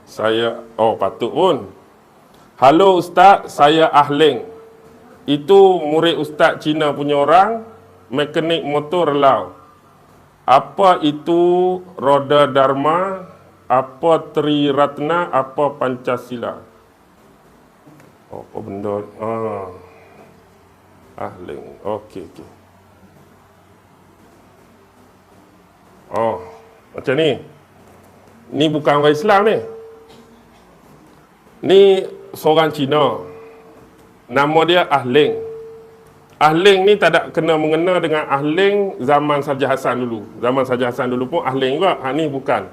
Saya, patut pun. Halo Ustaz, saya Ahleng. Itu murid Ustaz Cina punya orang, mekanik motor relau. Apa itu roda dharma, apa Tri Ratna, apa Pancasila? Apa benda? Ahleng. Okey. Macam ni. Ni bukan orang Islam ni. Ni seorang Cina. Nama dia Ahleng. Ahleng ni tak ada kena mengena dengan Ahleng zaman Saja Hasan dulu. Zaman Saja Hasan dulu pun Ahleng juga. Ni bukan.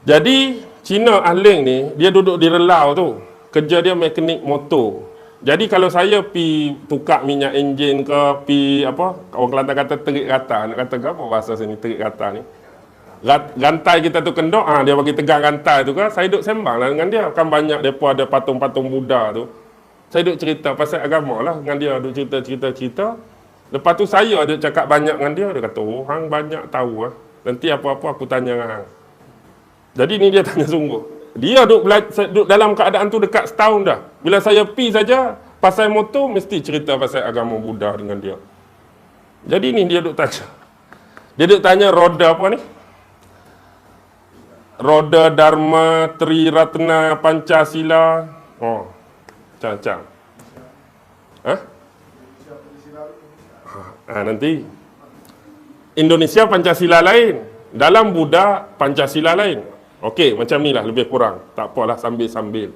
Jadi Cina Ahleng ni dia duduk di relau tu. Kerja dia mekanik motor. Jadi kalau saya pi tukar minyak enjin ke, pi apa, orang Kelantan kata terik rata, nak kata apa bahasa sini terik rata ni. Rantai kita tu kendok, dia bagi tegang rantai tu kan, saya duduk sembang lah dengan dia. Kan banyak depa ada patung-patung Buddha tu. Saya duduk cerita pasal agama lah dengan dia, duduk cerita. Lepas tu saya duduk cakap banyak dengan dia, dia kata, "Oh, hang banyak tahu ah. Nanti apa-apa aku tanya dengan hang." Jadi ni dia tanya sungguh. Dia duduk dalam keadaan tu dekat setahun dah. Bila saya pi saja pasal motor, mesti cerita pasal agama Buddha dengan dia. Jadi ni dia duduk tanya. Dia duduk tanya roda apa ni? Roda Dharma Triratna Pancasila. Oh, macam-macam. Nanti Indonesia Pancasila lain, dalam Buddha Pancasila lain. Okey, macam ni lah lebih kurang. Tak apalah, sambil-sambil.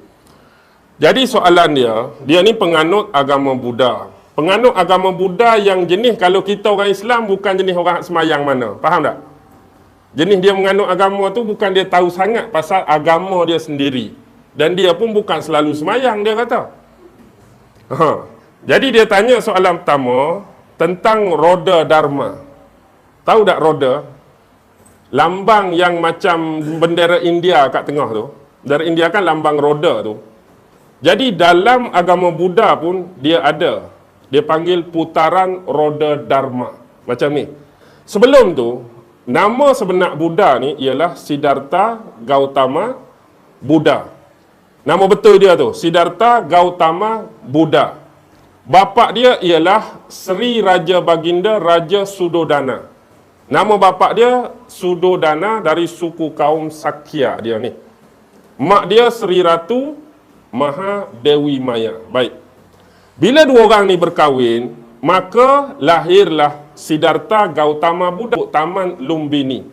Jadi soalan dia ni penganut agama Buddha. Penganut agama Buddha yang jenis kalau kita orang Islam bukan jenis orang semayang mana. Faham tak? Jenis dia menganut agama tu bukan dia tahu sangat pasal agama dia sendiri. Dan dia pun bukan selalu semayang, dia kata. Jadi dia tanya soalan pertama tentang roda Dharma. Tahu tak roda? Lambang yang macam bendera India kat tengah tu. Bendera India kan lambang roda tu. Jadi dalam agama Buddha pun dia ada. Dia panggil putaran roda Dharma. Macam ni. Sebelum tu, nama sebenar Buddha ni ialah Siddhartha Gautama Buddha. Nama betul dia tu, Siddhartha Gautama Buddha. Bapa dia ialah Sri Raja Baginda Raja Sudodana. Nama bapa dia Sudodana dari suku kaum Sakya dia ni. Mak dia Sri Ratu Maha Dewi Maya. Baik. Bila dua orang ni berkahwin, maka lahirlah Siddhartha Gautama Buddha Taman Lumbini.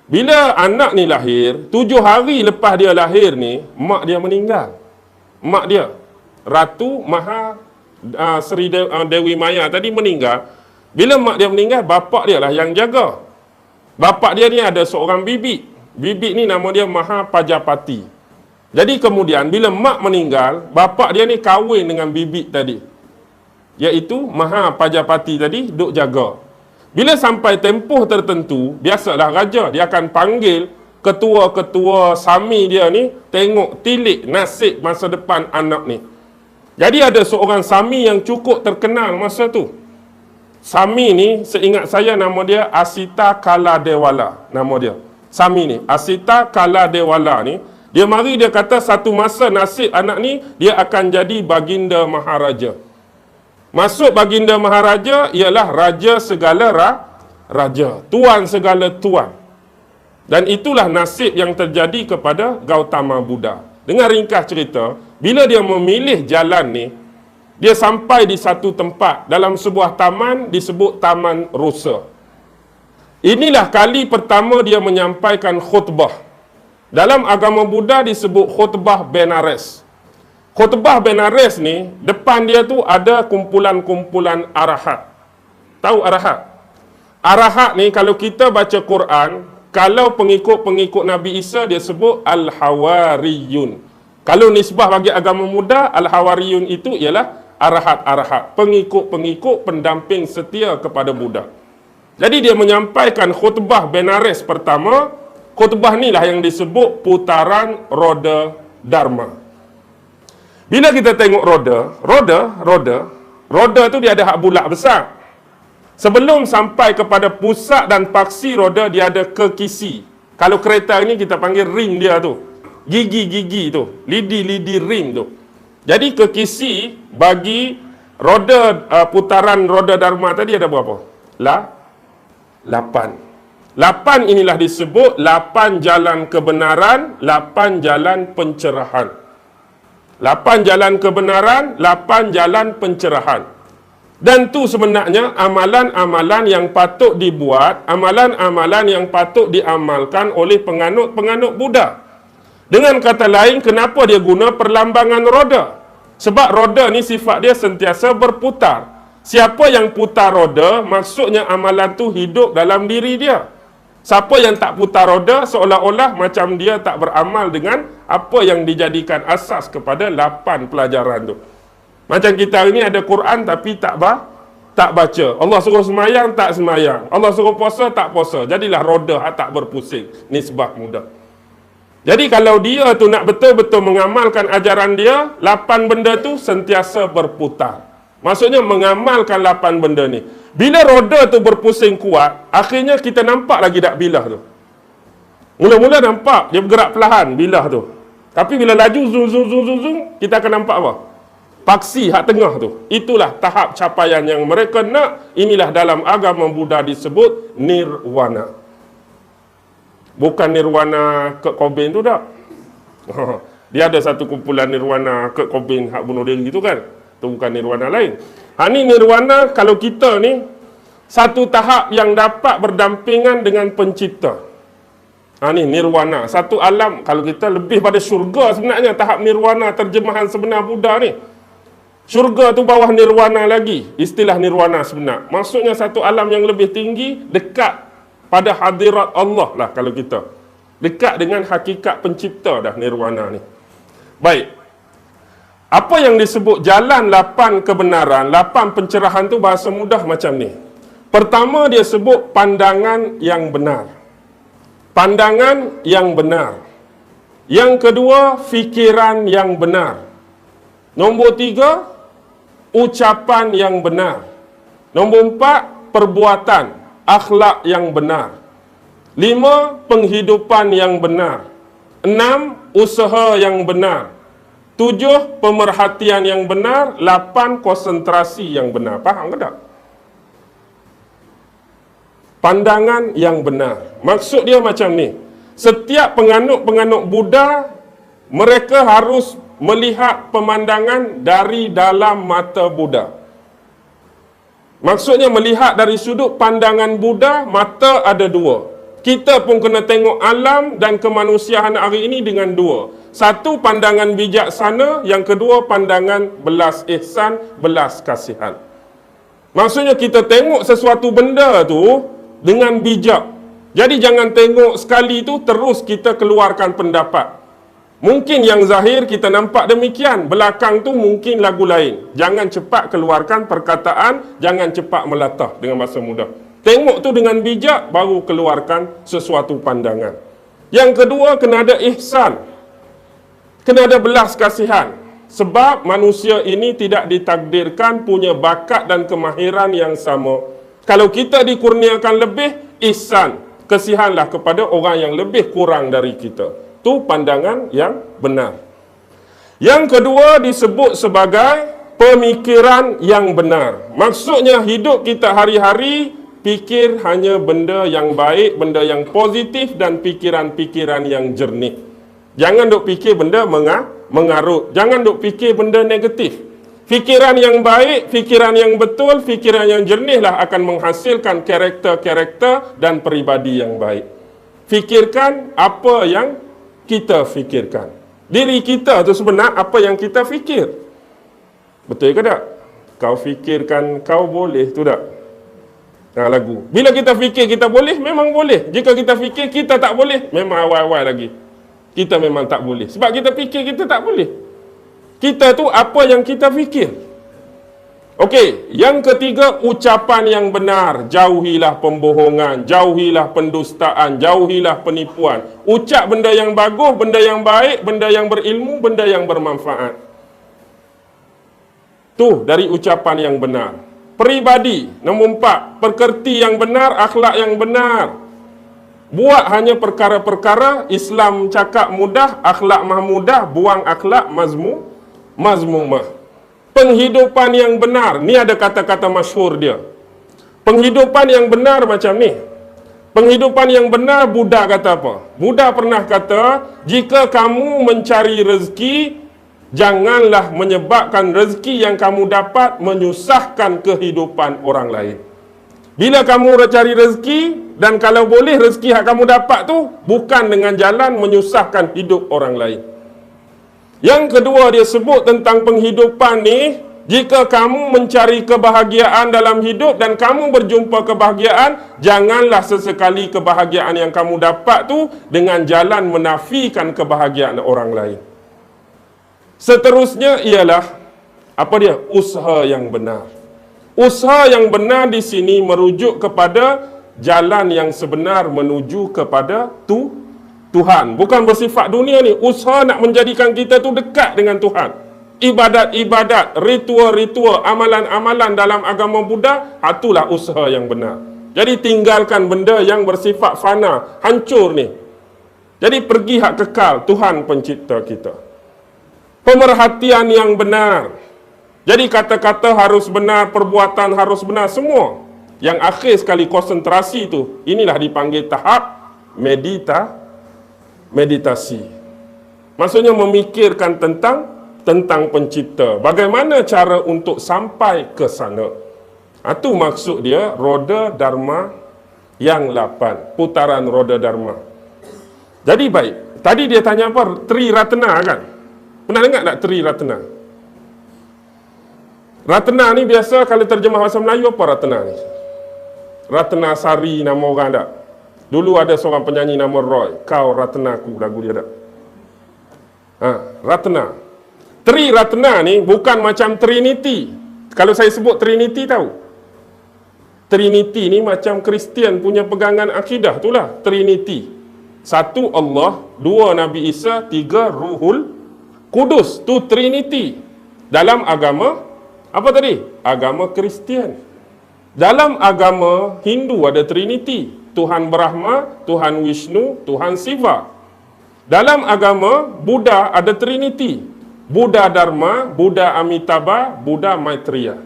Bila anak ni lahir, 7 hari lepas dia lahir ni, mak dia meninggal. Mak dia, Ratu Maha Sri Dewi Maya tadi meninggal. Bila mak dia meninggal, bapak dia lah yang jaga. Bapak dia ni ada seorang bibik. Bibik ni nama dia Maha Pajapati. Jadi kemudian bila mak meninggal, bapak dia ni kahwin dengan bibik tadi, iaitu Maha Pajapati tadi, duk jaga. Bila sampai tempoh tertentu, biasalah raja, dia akan panggil ketua-ketua sami dia ni, tengok tilik nasib masa depan anak ni. Jadi ada seorang sami yang cukup terkenal masa tu. Sami ni, seingat saya nama dia Asita Kaladewala. Nama dia. Sami ni, Asita Kaladewala ni, dia mari dia kata satu masa nasib anak ni, dia akan jadi Baginda Maharaja. Maksud Baginda Maharaja ialah raja segala raja, tuan segala tuan. Dan itulah nasib yang terjadi kepada Gautama Buddha. Dengan ringkas cerita, bila dia memilih jalan ni, dia sampai di satu tempat dalam sebuah taman disebut Taman Rusa. Inilah kali pertama dia menyampaikan khutbah. Dalam agama Buddha disebut khutbah Benares. Khutbah Benares ni, depan dia tu ada kumpulan-kumpulan arahat. Tahu arahat? Arahat ni kalau kita baca Quran, kalau pengikut-pengikut Nabi Isa dia sebut Al-Hawariyun. Kalau nisbah bagi agama Buddha, Al-Hawariyun itu ialah arahat-arahat, pengikut-pengikut pendamping setia kepada Buddha. Jadi dia menyampaikan khutbah Benares pertama. Khutbah ni lah yang disebut putaran roda Dharma. Bila kita tengok roda tu dia ada hak bulat besar. Sebelum sampai kepada pusat dan paksi roda, dia ada kekisi. Kalau kereta ni kita panggil ring dia tu. Gigi-gigi tu. Lidi-lidi ring tu. Jadi kekisi bagi roda putaran roda Dharma tadi ada berapa? 8. 8 inilah disebut 8 jalan kebenaran, 8 jalan pencerahan. 8 jalan kebenaran, 8 jalan pencerahan. Dan tu sebenarnya amalan-amalan yang patut dibuat, amalan-amalan yang patut diamalkan oleh penganut-penganut Buddha. Dengan kata lain, kenapa dia guna perlambangan roda? Sebab roda ni sifat dia sentiasa berputar. Siapa yang putar roda, maksudnya amalan tu hidup dalam diri dia. Siapa yang tak putar roda, seolah-olah macam dia tak beramal dengan apa yang dijadikan asas kepada 8 pelajaran tu. Macam kita hari ni ada Quran tapi tak baca. Allah suruh semayang, tak semayang. Allah suruh puasa, tak puasa. Jadilah roda tak berpusing. Nisbah mudah. Jadi kalau dia tu nak betul-betul mengamalkan ajaran dia, 8 benda tu sentiasa berputar. Maksudnya mengamalkan 8 benda ni. Bila roda tu berpusing kuat, akhirnya kita nampak lagi tak bilah tu. Mula-mula nampak dia bergerak perlahan bilah tu. Tapi bila laju zoom, kita akan nampak apa? Paksi hak tengah tu. Itulah tahap capaian yang mereka nak. Inilah dalam agama Buddha disebut nirwana. Bukan nirwana Kurt Cobain tu tak. Dia ada satu kumpulan nirwana Kurt Cobain hak bunuh diri tu kan. Tu bukan nirwana lain. Ni nirwana kalau kita ni satu tahap yang dapat berdampingan dengan pencipta. Ni nirwana, satu alam. Kalau kita lebih pada syurga sebenarnya, tahap nirwana terjemahan sebenar Buddha ni. Syurga tu bawah nirwana lagi, istilah nirwana sebenar. Maksudnya satu alam yang lebih tinggi, dekat pada hadirat Allah lah kalau kita. Dekat dengan hakikat pencipta dah nirwana ni. Baik. Apa yang disebut jalan 8 kebenaran, 8 pencerahan tu bahasa mudah macam ni. Pertama dia sebut pandangan yang benar. Pandangan yang benar. Yang kedua, fikiran yang benar. Nombor 3, ucapan yang benar. Nombor 4, perbuatan, akhlak yang benar. 5, penghidupan yang benar. 6, usaha yang benar. 7, pemerhatian yang benar. 8, konsentrasi yang benar. Faham ke tak? Pandangan yang benar. Maksud dia macam ni. Setiap penganut-penganut Buddha, mereka harus melihat pemandangan dari dalam mata Buddha. Maksudnya melihat dari sudut pandangan Buddha, mata ada 2. Kita pun kena tengok alam dan kemanusiaan hari ini dengan 2. Satu, pandangan bijaksana. Yang kedua, pandangan belas ihsan, belas kasihan. Maksudnya kita tengok sesuatu benda tu dengan bijak. Jadi jangan tengok sekali tu terus kita keluarkan pendapat. Mungkin yang zahir kita nampak demikian, belakang tu mungkin lagu lain. Jangan cepat keluarkan perkataan, jangan cepat melatah dengan bahasa mudah. Tengok tu dengan bijak, baru keluarkan sesuatu pandangan. Yang kedua, kena ada ihsan. Kena ada belas kasihan. Sebab manusia ini tidak ditakdirkan punya bakat dan kemahiran yang sama. Kalau kita dikurniakan lebih, ihsan, kasihanlah kepada orang yang lebih kurang dari kita. Itu pandangan yang benar. Yang kedua disebut sebagai pemikiran yang benar. Maksudnya hidup kita hari-hari, fikir hanya benda yang baik, benda yang positif dan pikiran-pikiran yang jernih. Jangan duk fikir benda mengarut. Jangan duk fikir benda negatif. Fikiran yang baik, fikiran yang betul, fikiran yang jernihlah akan menghasilkan karakter-karakter dan peribadi yang baik. Fikirkan apa yang kita fikirkan. Diri kita tu sebenar apa yang kita fikir. Betul ke tak? Kau fikirkan kau boleh tu tak? Lagu. Bila kita fikir kita boleh, memang boleh. Jika kita fikir kita tak boleh, memang awal-awal lagi. Kita memang tak boleh. Sebab kita fikir kita tak boleh. Kita tu apa yang kita fikir. Okey, yang ketiga, ucapan yang benar. Jauhilah pembohongan, jauhilah pendustaan, jauhilah penipuan. Ucap benda yang bagus, benda yang baik, benda yang berilmu, benda yang bermanfaat. Tu dari ucapan yang benar. Peribadi, nombor 4, perkerti yang benar, akhlak yang benar. Buat hanya perkara-perkara, Islam cakap mudah, akhlak mah mudah, buang akhlak mazmumah. Penghidupan yang benar, ni ada kata-kata masyhur dia. Penghidupan yang benar macam ni. Penghidupan yang benar, Buddha kata apa? Buddha pernah kata, jika kamu mencari rezeki, janganlah menyebabkan rezeki yang kamu dapat menyusahkan kehidupan orang lain. Bila kamu cari rezeki, dan kalau boleh rezeki yang kamu dapat tu bukan dengan jalan menyusahkan hidup orang lain. Yang kedua dia sebut tentang penghidupan ni, jika kamu mencari kebahagiaan dalam hidup dan kamu berjumpa kebahagiaan, janganlah sesekali kebahagiaan yang kamu dapat tu dengan jalan menafikan kebahagiaan orang lain. Seterusnya ialah apa dia? Usaha yang benar. Usaha yang benar di sini merujuk kepada jalan yang sebenar menuju kepada Tuhan. Bukan bersifat dunia ni. Usaha nak menjadikan kita tu dekat dengan Tuhan. Ibadat-ibadat, ritual-ritual, amalan-amalan dalam agama Buddha, itulah usaha yang benar. Jadi tinggalkan benda yang bersifat fana, hancur ni. Jadi pergi hak kekal Tuhan pencipta kita. Pemerhatian yang benar. Jadi kata-kata harus benar, perbuatan harus benar, semua. Yang akhir sekali konsentrasi itu, inilah dipanggil tahap meditasi. Maksudnya memikirkan tentang pencipta. Bagaimana cara untuk sampai ke sana. Itu maksud dia roda dharma yang 8. Putaran roda dharma. Jadi baik. Tadi dia tanya apa? Tri Ratna kan? Pernah dengar tak Tri Ratna? Ratna ni biasa kalau terjemah bahasa Melayu apa Ratna ni? Ratna Sari nama orang tak? Dulu ada seorang penyanyi nama Roy. Kau Ratnaku, lagu dia tak? Ratna. Tri Ratna ni bukan macam Trinity. Kalau saya sebut Trinity tahu? Trinity ni macam Kristian punya pegangan akidah, itulah Trinity. 1 Allah, 2 Nabi Isa, 3 Ruhul Kudus. Tu Trinity. Dalam agama apa tadi? Agama Kristian. Dalam agama Hindu ada Trinity. Tuhan Brahma, Tuhan Vishnu, Tuhan Shiva. Dalam agama Buddha ada Trinity. Buddha Dharma, Buddha Amitabha, Buddha Maitreya.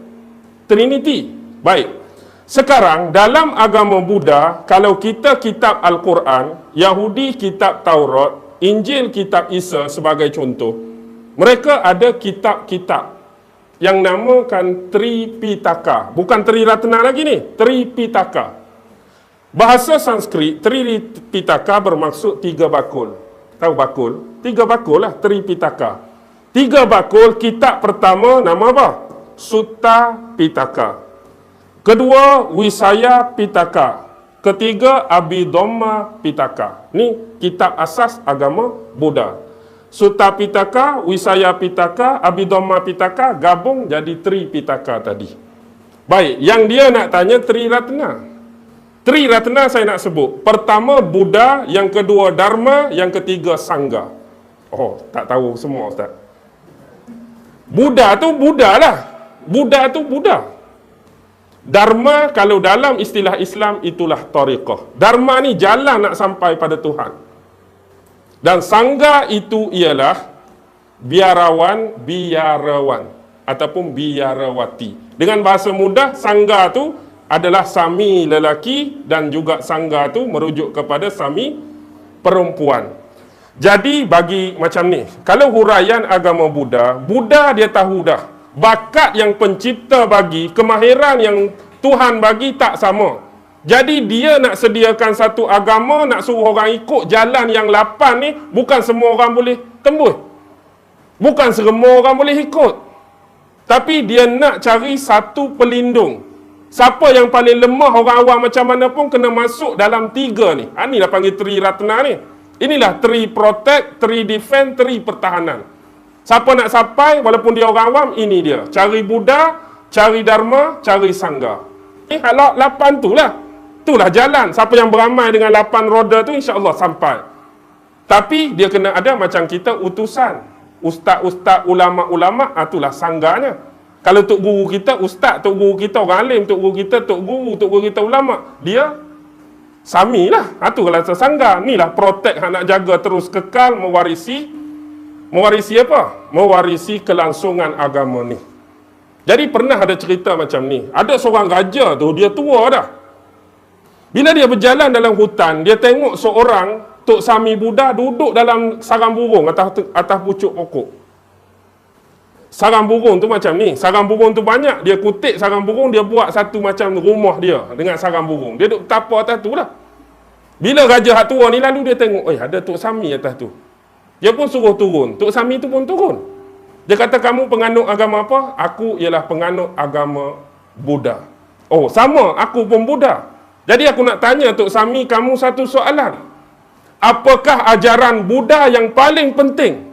Trinity. Baik. Sekarang dalam agama Buddha, kalau kita kitab Al-Quran, Yahudi kitab Taurat, Injil kitab Isa sebagai contoh, mereka ada kitab-kitab yang namakan Tripitaka. Bukan Triratna lagi ni, Tripitaka. Bahasa Sanskrit, Tripitaka bermaksud 3 bakul. Tahu bakul? 3 bakul lah, Tripitaka. 3 bakul, kitab pertama nama apa? Sutta Pitaka. Kedua, Wisaya Pitaka. Ketiga, Abhidhamma Pitaka. Ni kitab asas agama Buddha. Sutta Pitaka, Wisaya Pitaka, Abhidhamma Pitaka gabung jadi Tripitaka tadi. Baik, yang dia nak tanya Triratna. Triratna saya nak sebut. Pertama Buddha, yang kedua Dharma, yang ketiga Sangha. Oh, tak tahu semua Ustaz. Buddha tu Buddha lah. Buddha tu Buddha. Dharma kalau dalam istilah Islam itulah tariqah. Dharma ni jalan nak sampai pada Tuhan. Dan Sangha itu ialah biarawan ataupun biarawati. Dengan bahasa mudah, Sangha tu adalah sami lelaki dan juga Sangha tu merujuk kepada sami perempuan. Jadi bagi macam ni, kalau huraian agama Buddha, Buddha dia tahu dah bakat yang pencipta bagi, kemahiran yang Tuhan bagi tak sama. Jadi dia nak sediakan satu agama, nak suruh orang ikut jalan yang 8 ni, bukan semua orang boleh tembus. Bukan semua orang boleh ikut. Tapi dia nak cari satu pelindung. Siapa yang paling lemah, orang awam macam mana pun kena masuk dalam 3 ni. Inilah panggil Triratna ni. Inilah Tri Protect, Tri Defend, Tri Pertahanan. Siapa nak sampai, walaupun dia orang awam, ini dia. Cari Buddha, cari Dharma, cari Sangha. Ini hal 8 tu lah. Itulah jalan. Siapa yang beramal dengan 8 roda tu, insya-Allah sampai. Tapi dia kena ada macam kita utusan. Ustaz-ustaz, ulama-ulama, itulah sanggahnya. Kalau tok guru kita, ustaz, tok guru kita orang alim, tok guru kita, tok guru kita ulama. Dia sami lah. Itu kalau sangga. Inilah protect, nak jaga terus kekal, mewarisi apa? Mewarisi kelangsungan agama ni. Jadi pernah ada cerita macam ni. Ada seorang raja tu, dia tua dah. Bila dia berjalan dalam hutan, dia tengok seorang Tok Sami Buddha duduk dalam sarang burung atas pucuk pokok. Sarang burung tu macam ni. Sarang burung tu banyak. Dia kutip sarang burung, dia buat satu macam rumah dia dengan sarang burung. Dia duduk tapa atas tu lah. Bila raja hak tua ni lalu dia tengok, ada Tok Sami atas tu. Dia pun suruh turun. Tok Sami tu pun turun. Dia kata, kamu penganut agama apa? Aku ialah penganut agama Buddha. Oh, sama. Aku pun Buddha. Jadi aku nak tanya Tok Sami kamu satu soalan. Apakah ajaran Buddha yang paling penting?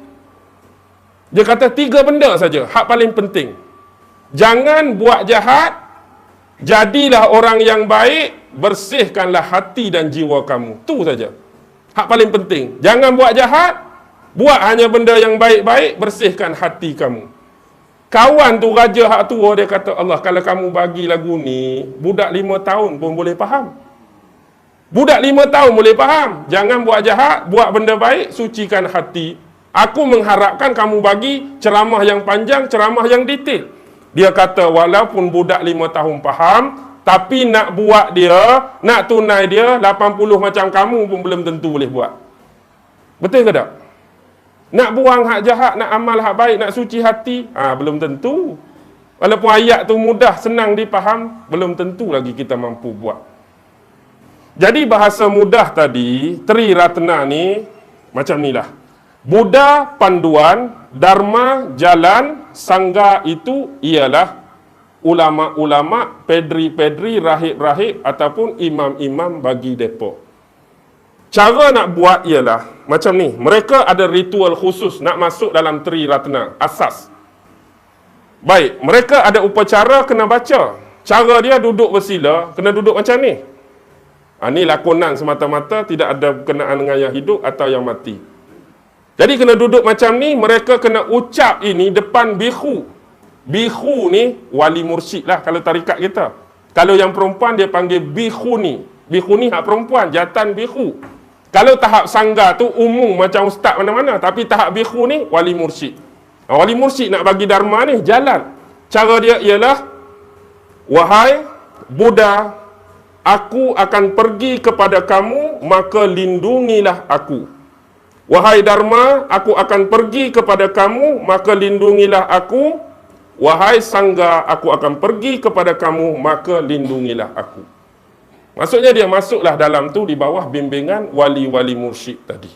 Dia kata 3 benda saja. Hak paling penting. Jangan buat jahat. Jadilah orang yang baik. Bersihkanlah hati dan jiwa kamu. Itu saja. Hak paling penting. Jangan buat jahat. Buat hanya benda yang baik-baik, bersihkan hati kamu. Kawan tu raja hak tua, dia kata, Allah, kalau kamu bagi lagu ni, budak 5 tahun pun boleh faham. Budak 5 tahun boleh faham. Jangan buat jahat, buat benda baik, sucikan hati. Aku mengharapkan kamu bagi ceramah yang panjang, ceramah yang detail. Dia kata walaupun budak 5 tahun faham, tapi nak buat dia, nak tunai dia 80 macam kamu pun belum tentu boleh buat. Betul ke tak? Nak buang hak jahat, nak amal hak baik, nak suci hati, belum tentu. Walaupun ayat tu mudah, senang dipaham, belum tentu lagi kita mampu buat. Jadi bahasa mudah tadi, Tri Ratna ni macam ni lah. Buddha panduan, Dharma jalan, Sangha itu ialah ulama-ulama, pedri-pedri, rahib-rahib ataupun imam-imam bagi depa. Cara nak buat ialah macam ni. Mereka ada ritual khusus nak masuk dalam Tri Ratna, asas. Baik, mereka ada upacara kena baca. Cara dia duduk bersila, kena duduk macam ni. Ini lakonan semata-mata, tidak ada berkenaan dengan yang hidup atau yang mati. Jadi kena duduk macam ni, mereka kena ucap ini depan bihu. Bihu ni wali mursyid lah kalau tarikat kita. Kalau yang perempuan dia panggil bihuni. Bihuni hak perempuan, jantan bihu. Kalau tahap sangga tu umum macam ustaz mana-mana, tapi tahap bihu ni wali mursyid. Wali mursyid nak bagi dharma ni jalan. Cara dia ialah, wahai Buddha, aku akan pergi kepada kamu, maka lindungilah aku. Wahai Dharma, aku akan pergi kepada kamu, maka lindungilah aku. Wahai Sangha, aku akan pergi kepada kamu, maka lindungilah aku. Maksudnya dia masuklah dalam tu di bawah bimbingan wali-wali mursyid tadi.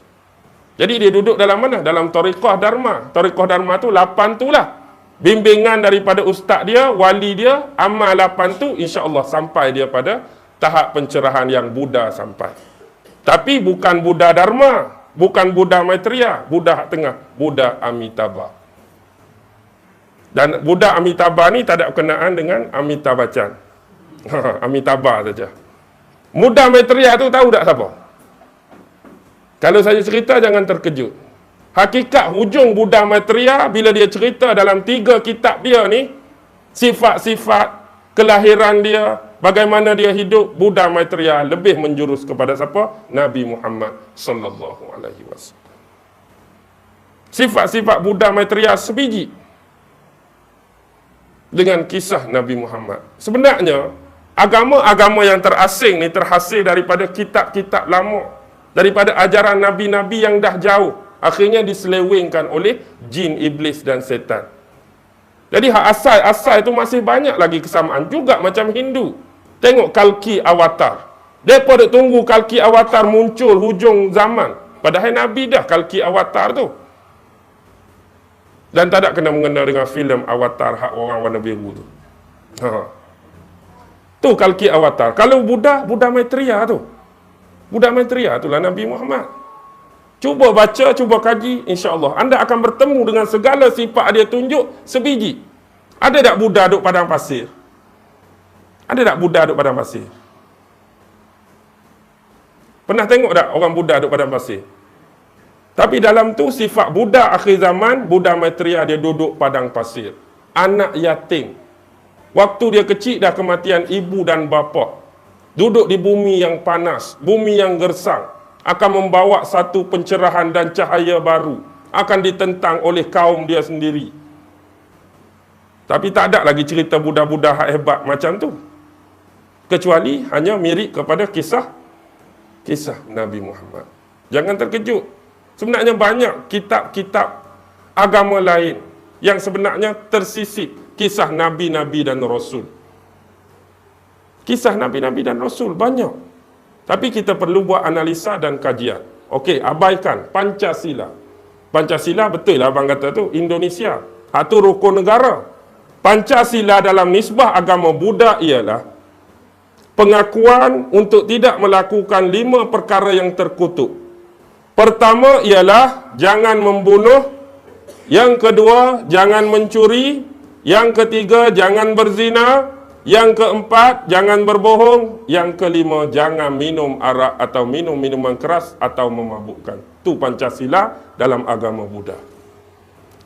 Jadi dia duduk dalam mana? Dalam Tariqah Dharma. Tariqah Dharma tu 8 tu lah. Bimbingan daripada ustaz dia, wali dia, amal 8 tu, insya-Allah sampai dia pada tahap pencerahan yang Buddha sampai. Tapi bukan Buddha Dharma, bukan Buddha Maitreya, Buddha hak tengah, Buddha Amitabha. Dan Buddha Amitabha ni tak ada berkenaan dengan Amitabh Bachchan. Amitabha saja. Buddha Maitreya tu tahu tak siapa? Kalau saya cerita jangan terkejut. Hakikat hujung Buddha Maitreya bila dia cerita dalam 3 kitab dia ni, sifat-sifat kelahiran dia, bagaimana dia hidup, Buddha Maitreya lebih menjurus kepada siapa? Nabi Muhammad sallallahu alaihi wasallam. Sifat-sifat Buddha Maitreya sebiji dengan kisah Nabi Muhammad. Sebenarnya agama-agama yang terasing ni terhasil daripada kitab-kitab lama, daripada ajaran nabi-nabi yang dah jauh, akhirnya diselewengkan oleh jin, iblis dan setan. Jadi hak asal itu masih banyak lagi kesamaan. Juga macam Hindu. Tengok Kalki Avatar. Mereka duk tunggu Kalki Avatar muncul hujung zaman. Padahal Nabi dah Kalki Avatar tu. Dan tak ada kena mengena dengan filem Avatar hak orang warna biru tu. Tu Kalki Avatar. Kalau Buddha Maitreya tu. Buddha Maitreya itulah Nabi Muhammad. Cuba baca, cuba kaji, insya-Allah anda akan bertemu dengan segala sifat dia tunjuk sebiji. Ada tak Buddha duduk padang pasir? Ada tak Buddha duduk padang pasir? Pernah tengok tak orang Buddha duduk padang pasir? Tapi dalam tu sifat Buddha akhir zaman, Buddha Maitreya dia duduk padang pasir. Anak yatim. Waktu dia kecil dah kematian ibu dan bapa. Duduk di bumi yang panas, bumi yang gersang, akan membawa satu pencerahan dan cahaya baru, akan ditentang oleh kaum dia sendiri. Tapi tak ada lagi cerita Buddha-Buddha hebat macam tu, kecuali hanya mirip kepada kisah Nabi Muhammad. Jangan terkejut, sebenarnya banyak kitab-kitab agama lain yang sebenarnya tersisip kisah Nabi-Nabi dan Rasul. Kisah Nabi-Nabi dan Rasul banyak. Tapi kita perlu buat analisa dan kajian. Okey, abaikan Pancasila. Pancasila betul lah abang kata tu, Indonesia. Itu rukun negara. Pancasila dalam nisbah agama Buddha ialah pengakuan untuk tidak melakukan 5 perkara yang terkutuk. Pertama ialah jangan membunuh. Yang kedua, jangan mencuri. Yang ketiga, jangan berzina. Yang keempat, jangan berbohong. Yang kelima, jangan minum arak atau minum minuman keras atau memabukkan. Itu Pancasila dalam agama Buddha.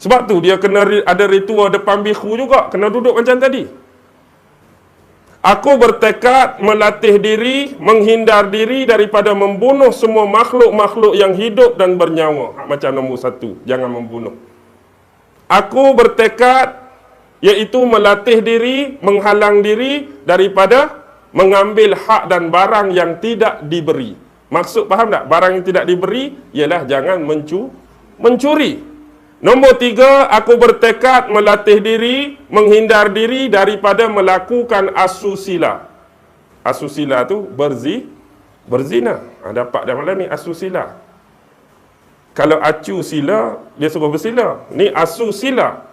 Sebab tu dia kena ada ritual depan bihu juga. Kena duduk macam tadi. Aku bertekad melatih diri, menghindar diri daripada membunuh semua makhluk-makhluk yang hidup dan bernyawa. Macam nombor 1, jangan membunuh. Aku bertekad, iaitu melatih diri, menghalang diri daripada mengambil hak dan barang yang tidak diberi. Maksud faham tak? Barang yang tidak diberi ialah jangan mencuri. Nombor 3, aku bertekad melatih diri, menghindar diri daripada melakukan asusila. Asusila tu berzina. Dapat dah malam ni asusila. Kalau acu sila, dia suruh bersila. Ni asusila.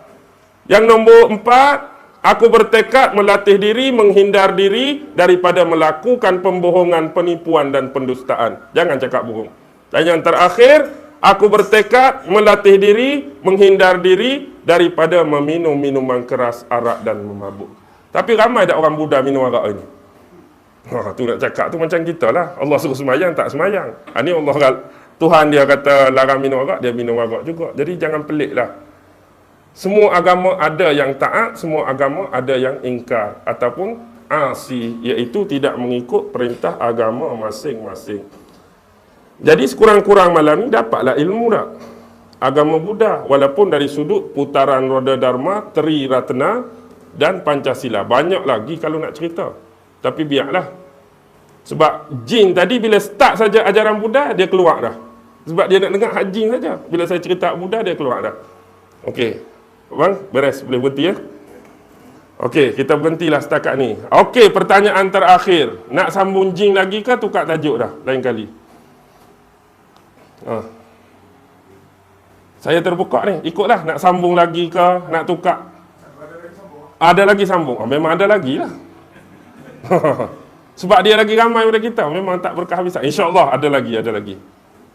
Yang nombor 4, aku bertekad melatih diri, menghindar diri daripada melakukan pembohongan, penipuan dan pendustaan. Jangan cakap bohong. Dan yang terakhir, aku bertekad melatih diri, menghindar diri daripada meminum minuman keras, arak dan memabuk. Tapi ramai tak orang Buddha minum arak ini? Tu nak cakap tu macam kita lah. Allah suruh semayang, tak semayang. Ini Allah, Tuhan dia kata larang minum arak, dia minum arak juga. Jadi jangan pelik lah. Semua agama ada yang taat, semua agama ada yang ingkar. Ataupun asi, iaitu tidak mengikut perintah agama masing-masing. Jadi sekurang-kurang malam ni dapatlah ilmu dah. Agama Buddha, walaupun dari sudut putaran roda Dharma, Tri Ratna dan Pancasila. Banyak lagi kalau nak cerita. Tapi biarlah. Sebab jin tadi bila start saja ajaran Buddha, dia keluar dah. Sebab dia nak dengar hak jin saja. Bila saya cerita Buddha, dia keluar dah. Okey. Bang, beres. Boleh berhenti ya? Okey, kita berhentilah setakat ni. Okey, pertanyaan terakhir. Nak sambung jin lagi ke tukar tajuk dah? Lain kali. Saya terbuka ni. Ikutlah. Nak sambung lagi ke? Nak tukar? Ada lagi sambung? Memang ada lagi lah. Sebab dia lagi ramai daripada kita. Memang tak berkehabisan. InsyaAllah ada lagi.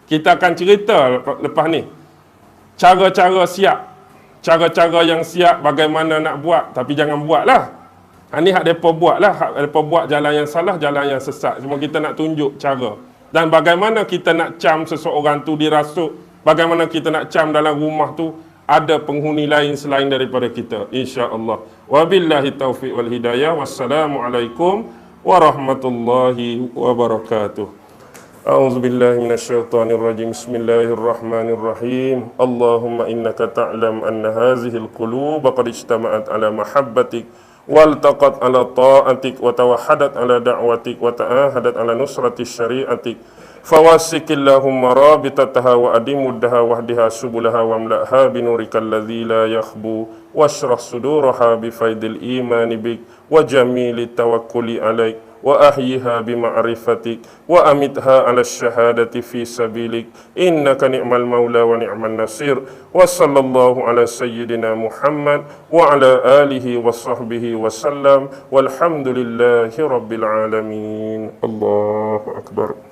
Kita akan cerita lepas ni. Cara-cara siap. Cara-cara yang siap bagaimana nak buat. Tapi jangan buat lah. Ini hak mereka buat lah. Hak mereka buat jalan yang salah, jalan yang sesat. Cuma kita nak tunjuk cara. Dan bagaimana kita nak cam seseorang tu dirasuk. Bagaimana kita nak cam dalam rumah tu. Ada penghuni lain selain daripada kita. InsyaAllah. Wabillahi taufiq wal hidayah. Wassalamualaikum warahmatullahi wabarakatuh. أعوذ بالله من الشيطان الرجيم بسم الله الرحمن الرحيم اللهم إنك تعلم أن هذه القلوب قد اجتمعت على محبتك والتقت على طاعتك وتوحدت على دعوتك وتعاهدت على نصرة شريعتك فواسك اللهم رابطتها وأدم واهدها سبلها واملأها بنورك الذي لا يخبو واشرح صدورها بفيض الإيمان بك وجميل التوكل عليك وأحيها بمعرفتك وأمتها على الشهادة في سبيلك إنك نعم المولى ونعم النصير وصلى الله على سيدنا محمد وعلى آله وصحبه وسلم والحمد لله رب العالمين الله أكبر.